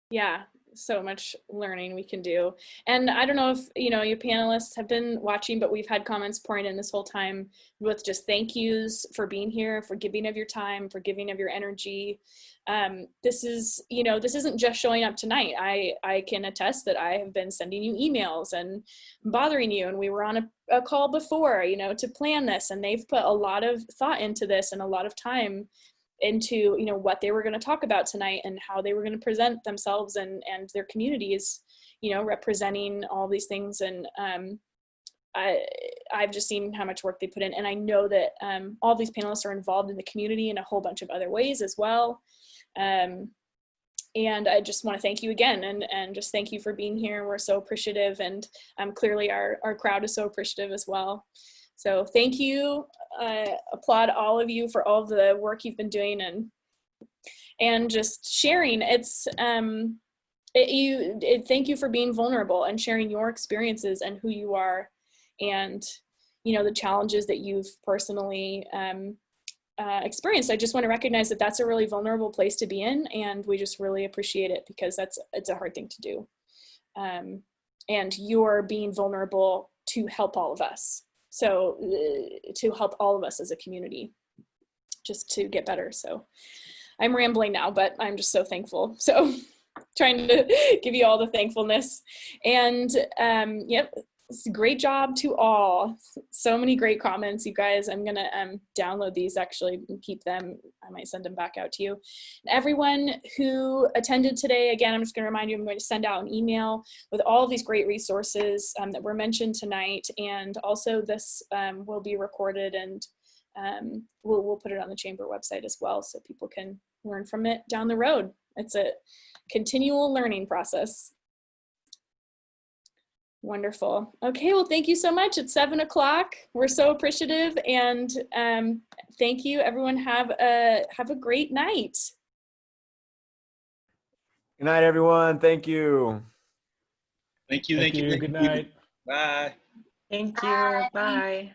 Yeah, so much learning we can do. And I don't know if you panelists have been watching, but we've had comments pouring in this whole time with just thank yous for being here, for giving of your time, for giving of your energy. This isn't just showing up tonight. I can attest that I have been sending you emails and bothering you, and we were on a call before, to plan this, and they've put a lot of thought into this and a lot of time into what they were going to talk about tonight and how they were going to present themselves and their communities, representing all these things. And I've just seen how much work they put in, and I know that all these panelists are involved in the community in a whole bunch of other ways as well. And I just want to thank you again, and just thank you for being here. We're so appreciative, and clearly our crowd is so appreciative as well. So thank you. Applaud all of you for all the work you've been doing and just sharing. Thank you for being vulnerable and sharing your experiences and who you are, and the challenges that you've personally experienced. I just want to recognize that that's a really vulnerable place to be in, and we just really appreciate it, because it's a hard thing to do. And you're being vulnerable to help all of us. So to help all of us as a community, just to get better. So I'm rambling now, but I'm just so thankful. So trying to give you all the thankfulness. And yep, great job to all. So many great comments, you guys. I'm gonna download these actually and keep them. I might send them back out to you. everyone who attended today, again, I'm just gonna remind you, I'm going to send out an email with all of these great resources that were mentioned tonight. And also this will be recorded, and we'll put it on the chamber website as well, so people can learn from it down the road. It's a continual learning process. Wonderful. Okay, well, thank you so much. It's 7 o'clock. We're so appreciative, and thank you, everyone. Have a great night. Good night, everyone. Thank you. Thank you. Thank you. Good night. Bye. Thank you. Bye.